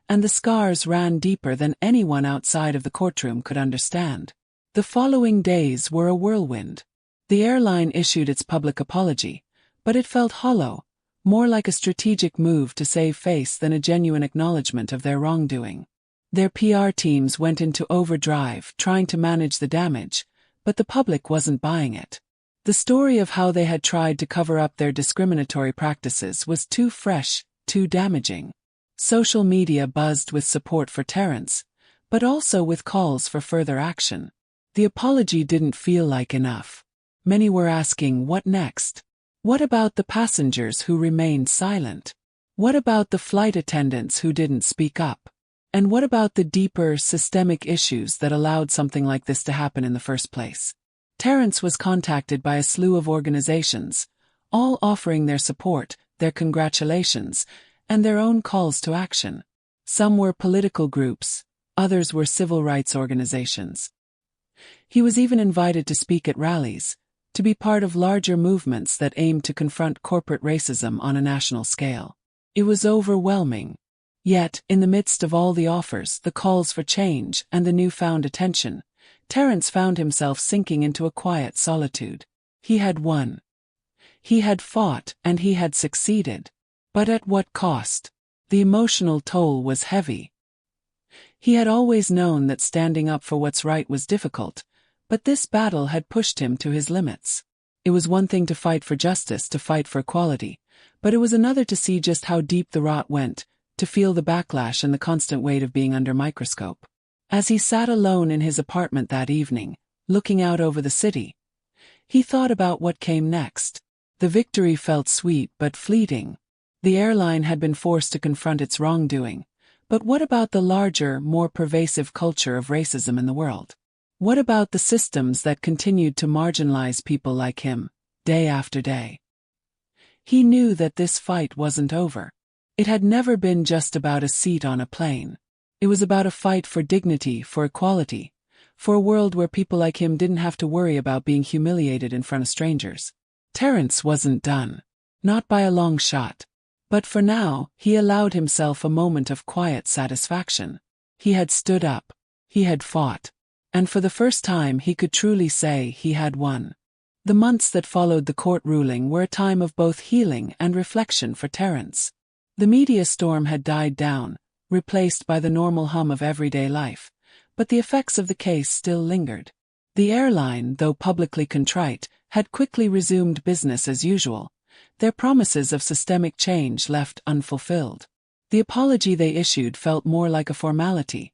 [SPEAKER 3] and the scars ran deeper than anyone outside of the courtroom could understand. The following days were a whirlwind. The airline issued its public apology, but it felt hollow, more like a strategic move to save face than a genuine acknowledgement of their wrongdoing. Their PR teams went into overdrive trying to manage the damage, but the public wasn't buying it. The story of how they had tried to cover up their discriminatory practices was too fresh, too damaging. Social media buzzed with support for Terrence, but also with calls for further action. The apology didn't feel like enough. Many were asking, what next? What about the passengers who remained silent? What about the flight attendants who didn't speak up? And what about the deeper, systemic issues that allowed something like this to happen in the first place? Terrence was contacted by a slew of organizations, all offering their support, their congratulations, and their own calls to action. Some were political groups, others were civil rights organizations. He was even invited to speak at rallies, to be part of larger movements that aimed to confront corporate racism on a national scale. It was overwhelming. Yet, in the midst of all the offers, the calls for change, and the newfound attention, Terrence found himself sinking into a quiet solitude. He had won. He had fought, and he had succeeded. But at what cost? The emotional toll was heavy. He had always known that standing up for what's right was difficult, but this battle had pushed him to his limits. It was one thing to fight for justice, to fight for equality, but it was another to see just how deep the rot went, to feel the backlash and the constant weight of being under microscope. As he sat alone in his apartment that evening, looking out over the city, he thought about what came next. The victory felt sweet but fleeting. The airline had been forced to confront its wrongdoing, but what about the larger, more pervasive culture of racism in the world? What about the systems that continued to marginalize people like him, day after day? He knew that this fight wasn't over. It had never been just about a seat on a plane. It was about a fight for dignity, for equality, for a world where people like him didn't have to worry about being humiliated in front of strangers. Terrence wasn't done. Not by a long shot. But for now, he allowed himself a moment of quiet satisfaction. He had stood up. He had fought. And for the first time he could truly say he had won. The months that followed the court ruling were a time of both healing and reflection for Terrence. The media storm had died down, replaced by the normal hum of everyday life, but the effects of the case still lingered. The airline, though publicly contrite, had quickly resumed business as usual, their promises of systemic change left unfulfilled. The apology they issued felt more like a formality,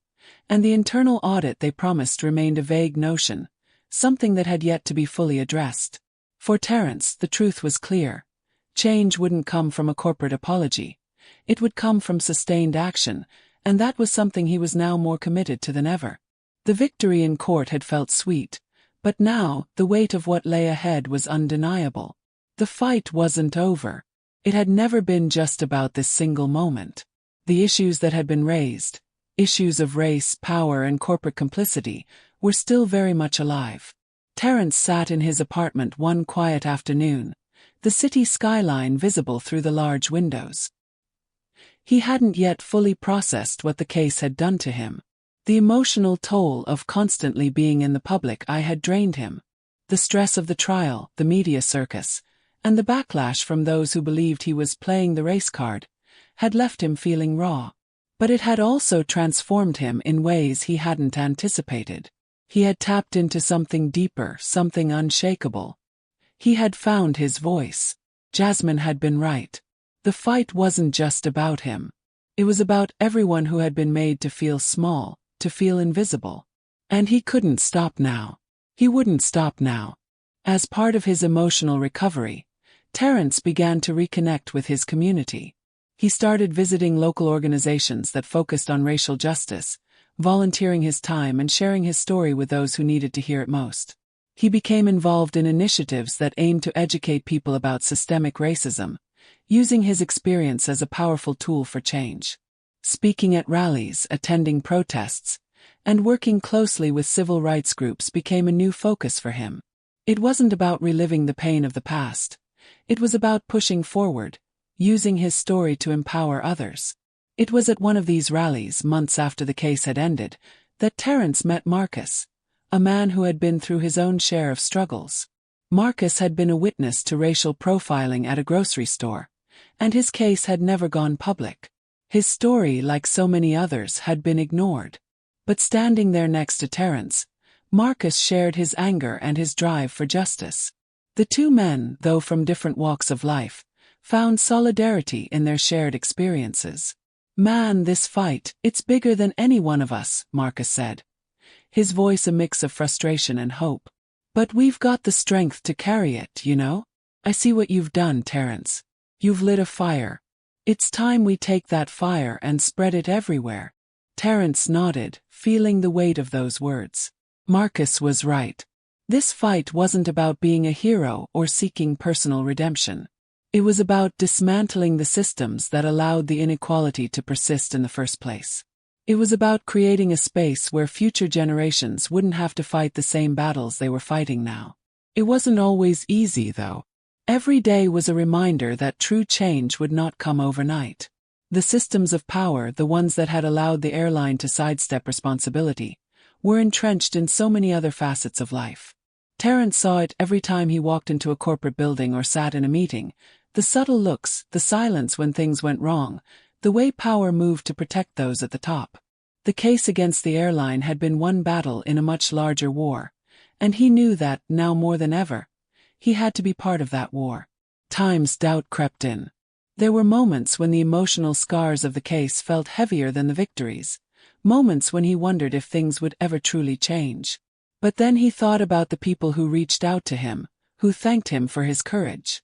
[SPEAKER 3] and the internal audit they promised remained a vague notion, something that had yet to be fully addressed. For Terence, the truth was clear. Change wouldn't come from a corporate apology. It would come from sustained action, and that was something he was now more committed to than ever. The victory in court had felt sweet, but now the weight of what lay ahead was undeniable. The fight wasn't over. It had never been just about this single moment. The issues that had been raised, issues of race, power, and corporate complicity, were still very much alive. Terence sat in his apartment one quiet afternoon, the city skyline visible through the large windows. He hadn't yet fully processed what the case had done to him. The emotional toll of constantly being in the public eye had drained him. The stress of the trial, the media circus, and the backlash from those who believed he was playing the race card, had left him feeling raw. But it had also transformed him in ways he hadn't anticipated. He had tapped into something deeper, something unshakable. He had found his voice. Jasmine had been right. The fight wasn't just about him. It was about everyone who had been made to feel small, to feel invisible. And he couldn't stop now. He wouldn't stop now. As part of his emotional recovery, Terence began to reconnect with his community. He started visiting local organizations that focused on racial justice, volunteering his time and sharing his story with those who needed to hear it most. He became involved in initiatives that aimed to educate people about systemic racism, using his experience as a powerful tool for change. Speaking at rallies, attending protests, and working closely with civil rights groups became a new focus for him. It wasn't about reliving the pain of the past. It was about pushing forward, using his story to empower others. It was at one of these rallies, months after the case had ended, that Terence met Marcus, a man who had been through his own share of struggles. Marcus had been a witness to racial profiling at a grocery store, and his case had never gone public. His story, like so many others, had been ignored. But standing there next to Terence, Marcus shared his anger and his drive for justice. The two men, though from different walks of life, found solidarity in their shared experiences. "Man, this fight, it's bigger than any one of us," Marcus said, his voice a mix of frustration and hope. "But we've got the strength to carry it, you know? I see what you've done, Terence. You've lit a fire. It's time we take that fire and spread it everywhere." Terence nodded, feeling the weight of those words. Marcus was right. This fight wasn't about being a hero or seeking personal redemption. It was about dismantling the systems that allowed the inequality to persist in the first place. It was about creating a space where future generations wouldn't have to fight the same battles they were fighting now. It wasn't always easy, though. Every day was a reminder that true change would not come overnight. The systems of power, the ones that had allowed the airline to sidestep responsibility, were entrenched in so many other facets of life. Terence saw it every time he walked into a corporate building or sat in a meeting. The subtle looks, the silence when things went wrong, the way power moved to protect those at the top. The case against the airline had been one battle in a much larger war, and he knew that, now more than ever, he had to be part of that war. Times doubt crept in. There were moments when the emotional scars of the case felt heavier than the victories, moments when he wondered if things would ever truly change. But then he thought about the people who reached out to him, who thanked him for his courage.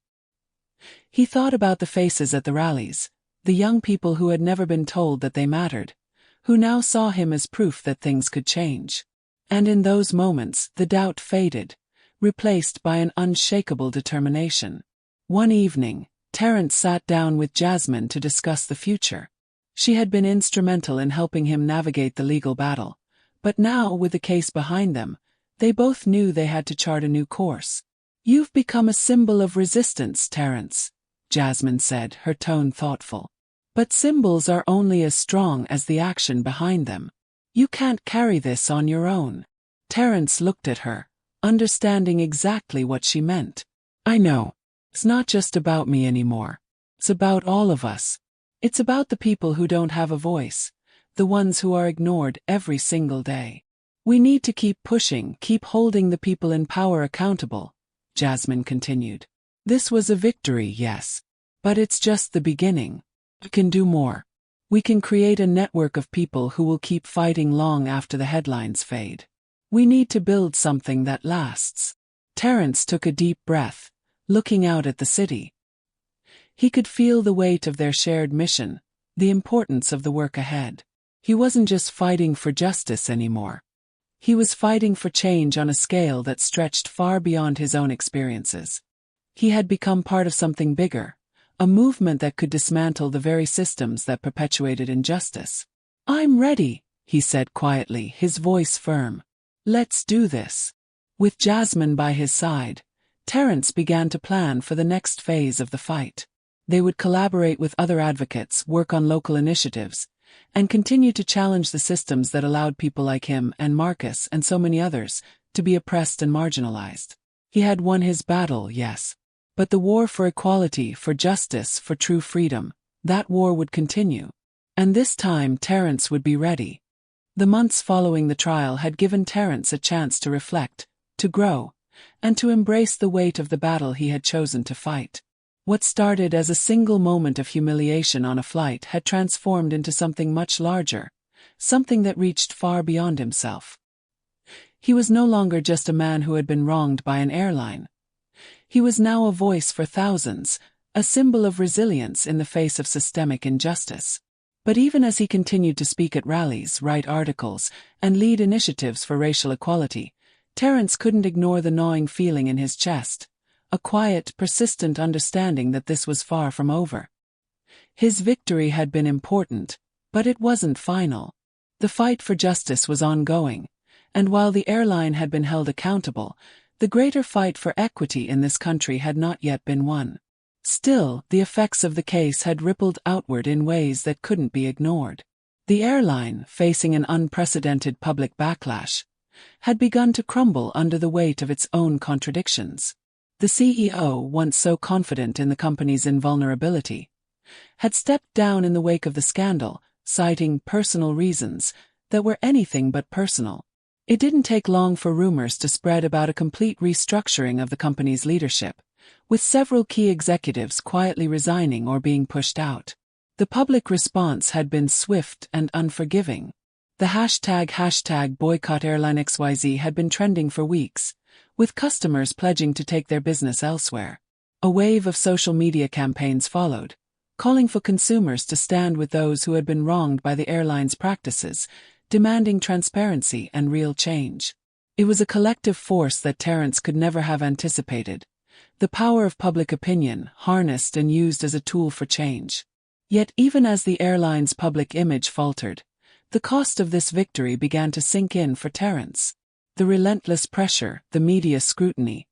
[SPEAKER 3] He thought about the faces at the rallies, the young people who had never been told that they mattered, who now saw him as proof that things could change. And in those moments, the doubt faded, replaced by an unshakable determination. One evening, Terence sat down with Jasmine to discuss the future. She had been instrumental in helping him navigate the legal battle, but now, with the case behind them, they both knew they had to chart a new course. "You've become a symbol of resistance, Terence," Jasmine said, her tone thoughtful. "But symbols are only as strong as the action behind them. You can't carry this on your own." Terence looked at her, understanding exactly what she meant. "I know. It's not just about me anymore. It's about all of us. It's about the people who don't have a voice, the ones who are ignored every single day. We need to keep pushing, keep holding the people in power accountable," Jasmine continued. "This was a victory, yes. But it's just the beginning. We can do more. We can create a network of people who will keep fighting long after the headlines fade. We need to build something that lasts. Terrence took a deep breath, looking out at the city. He could feel the weight of their shared mission, the importance of the work ahead. He wasn't just fighting for justice anymore. He was fighting for change on a scale that stretched far beyond his own experiences. He had become part of something bigger, a movement that could dismantle the very systems that perpetuated injustice. "I'm ready," he said quietly, his voice firm. "Let's do this." With Jasmine by his side, Terrence began to plan for the next phase of the fight. They would collaborate with other advocates, work on local initiatives, and continue to challenge the systems that allowed people like him and Marcus and so many others to be oppressed and marginalized. He had won his battle, yes. But the war for equality, for justice, for true freedom, that war would continue. And this time Terrence would be ready. The months following the trial had given Terrence a chance to reflect, to grow, and to embrace the weight of the battle he had chosen to fight. What started as a single moment of humiliation on a flight had transformed into something much larger, something that reached far beyond himself. He was no longer just a man who had been wronged by an airline. He was now a voice for thousands, a symbol of resilience in the face of systemic injustice. But even as he continued to speak at rallies, write articles, and lead initiatives for racial equality, Terrence couldn't ignore the gnawing feeling in his chest, a quiet, persistent understanding that this was far from over. His victory had been important, but it wasn't final. The fight for justice was ongoing, and while the airline had been held accountable, the greater fight for equity in this country had not yet been won. Still, the effects of the case had rippled outward in ways that couldn't be ignored. The airline, facing an unprecedented public backlash, had begun to crumble under the weight of its own contradictions. The CEO, once so confident in the company's invulnerability, had stepped down in the wake of the scandal, citing personal reasons that were anything but personal. It didn't take long for rumors to spread about a complete restructuring of the company's leadership, with several key executives quietly resigning or being pushed out. The public response had been swift and unforgiving. The hashtag boycott airline XYZ had been trending for weeks, with customers pledging to take their business elsewhere. A wave of social media campaigns followed, calling for consumers to stand with those who had been wronged by the airline's practices, demanding transparency and real change. It was a collective force that Terrence could never have anticipated, the power of public opinion, harnessed and used as a tool for change. Yet even as the airline's public image faltered, the cost of this victory began to sink in for Terrence. The relentless pressure, the media scrutiny,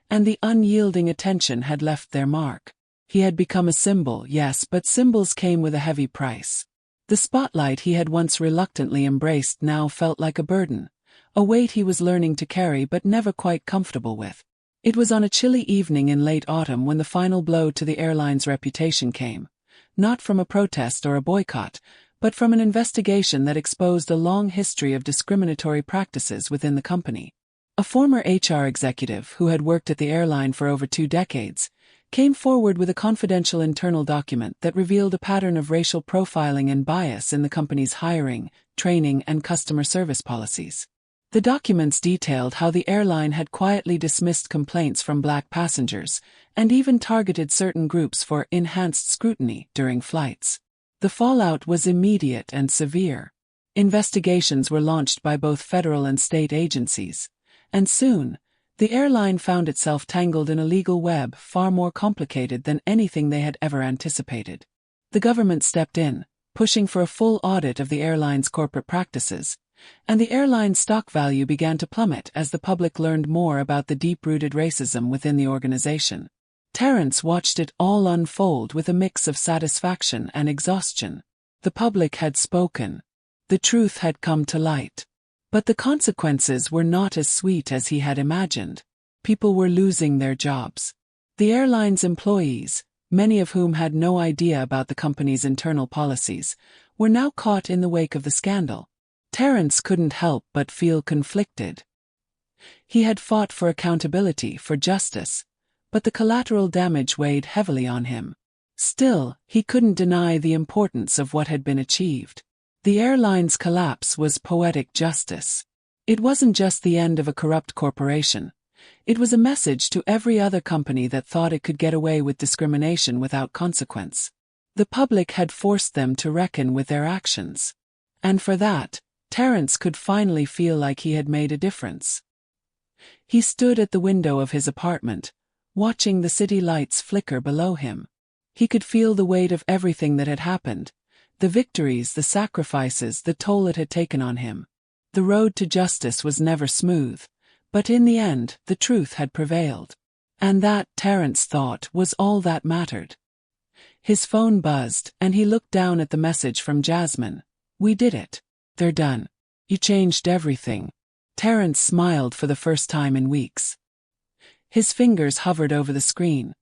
[SPEAKER 3] and the unyielding attention had left their mark. He had become a symbol, yes, but symbols came with a heavy price. The spotlight he had once reluctantly embraced now felt like a burden, a weight he was learning to carry but never quite comfortable with. It was on a chilly evening in late autumn when the final blow to the airline's reputation came, not from a protest or a boycott, but from an investigation that exposed a long history of discriminatory practices within the company. A former HR executive who had worked at the airline for over 2 decades came forward with a confidential internal document that revealed a pattern of racial profiling and bias in the company's hiring, training, and customer service policies. The documents detailed how the airline had quietly dismissed complaints from black passengers and even targeted certain groups for enhanced scrutiny during flights. The fallout was immediate and severe. Investigations were launched by both federal and state agencies, and soon, the airline found itself tangled in a legal web far more complicated than anything they had ever anticipated. The government stepped in, pushing for a full audit of the airline's corporate practices, and the airline's stock value began to plummet as the public learned more about the deep-rooted racism within the organization. Terrence watched it all unfold with a mix of satisfaction and exhaustion. The public had spoken. The truth had come to light. But the consequences were not as sweet as he had imagined. People were losing their jobs. The airline's employees, many of whom had no idea about the company's internal policies, were now caught in the wake of the scandal. Terrence couldn't help but feel conflicted. He had fought for accountability, for justice, but the collateral damage weighed heavily on him. Still, he couldn't deny the importance of what had been achieved. The airline's collapse was poetic justice. It wasn't just the end of a corrupt corporation. It was a message to every other company that thought it could get away with discrimination without consequence. The public had forced them to reckon with their actions. And for that, Terence could finally feel like he had made a difference. He stood at the window of his apartment, watching the city lights flicker below him. He could feel the weight of everything that had happened, the victories, the sacrifices, the toll it had taken on him. The road to justice was never smooth, but in the end, the truth had prevailed. And that, Terence thought, was all that mattered. His phone buzzed, and he looked down at the message from Jasmine. "We did it. They're done. You changed everything." Terence smiled for the first time in weeks. His fingers hovered over the screen,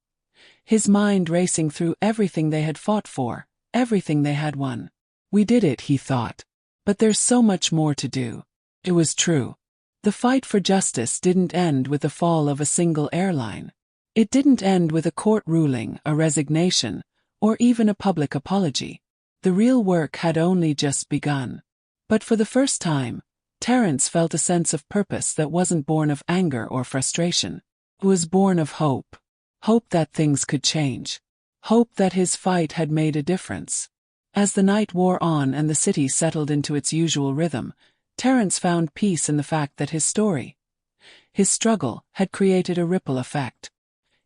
[SPEAKER 3] his mind racing through everything they had fought for, everything they had won. "We did it," he thought. "But there's so much more to do." It was true. The fight for justice didn't end with the fall of a single airline. It didn't end with a court ruling, a resignation, or even a public apology. The real work had only just begun. But for the first time, Terence felt a sense of purpose that wasn't born of anger or frustration. It was born of hope. Hope that things could change. Hope that his fight had made a difference. As the night wore on and the city settled into its usual rhythm, Terence found peace in the fact that his story, his struggle, had created a ripple effect.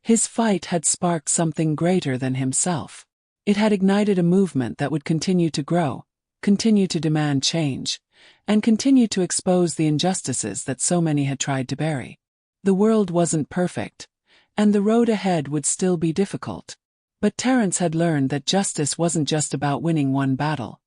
[SPEAKER 3] His fight had sparked something greater than himself. It had ignited a movement that would continue to grow, continue to demand change, and continue to expose the injustices that so many had tried to bury. The world wasn't perfect, and the road ahead would still be difficult. But Terence had learned that justice wasn't just about winning one battle.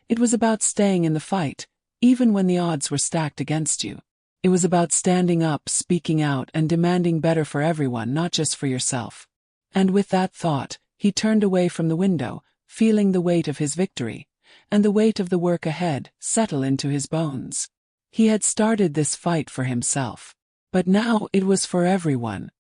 [SPEAKER 3] It was about staying in the fight, even when the odds were stacked against you. It was about standing up, speaking out, and demanding better for everyone, not just for yourself. And with that thought, he turned away from the window, feeling the weight of his victory, and the weight of the work ahead, settle into his bones. He had started this fight for himself. But now it was for everyone.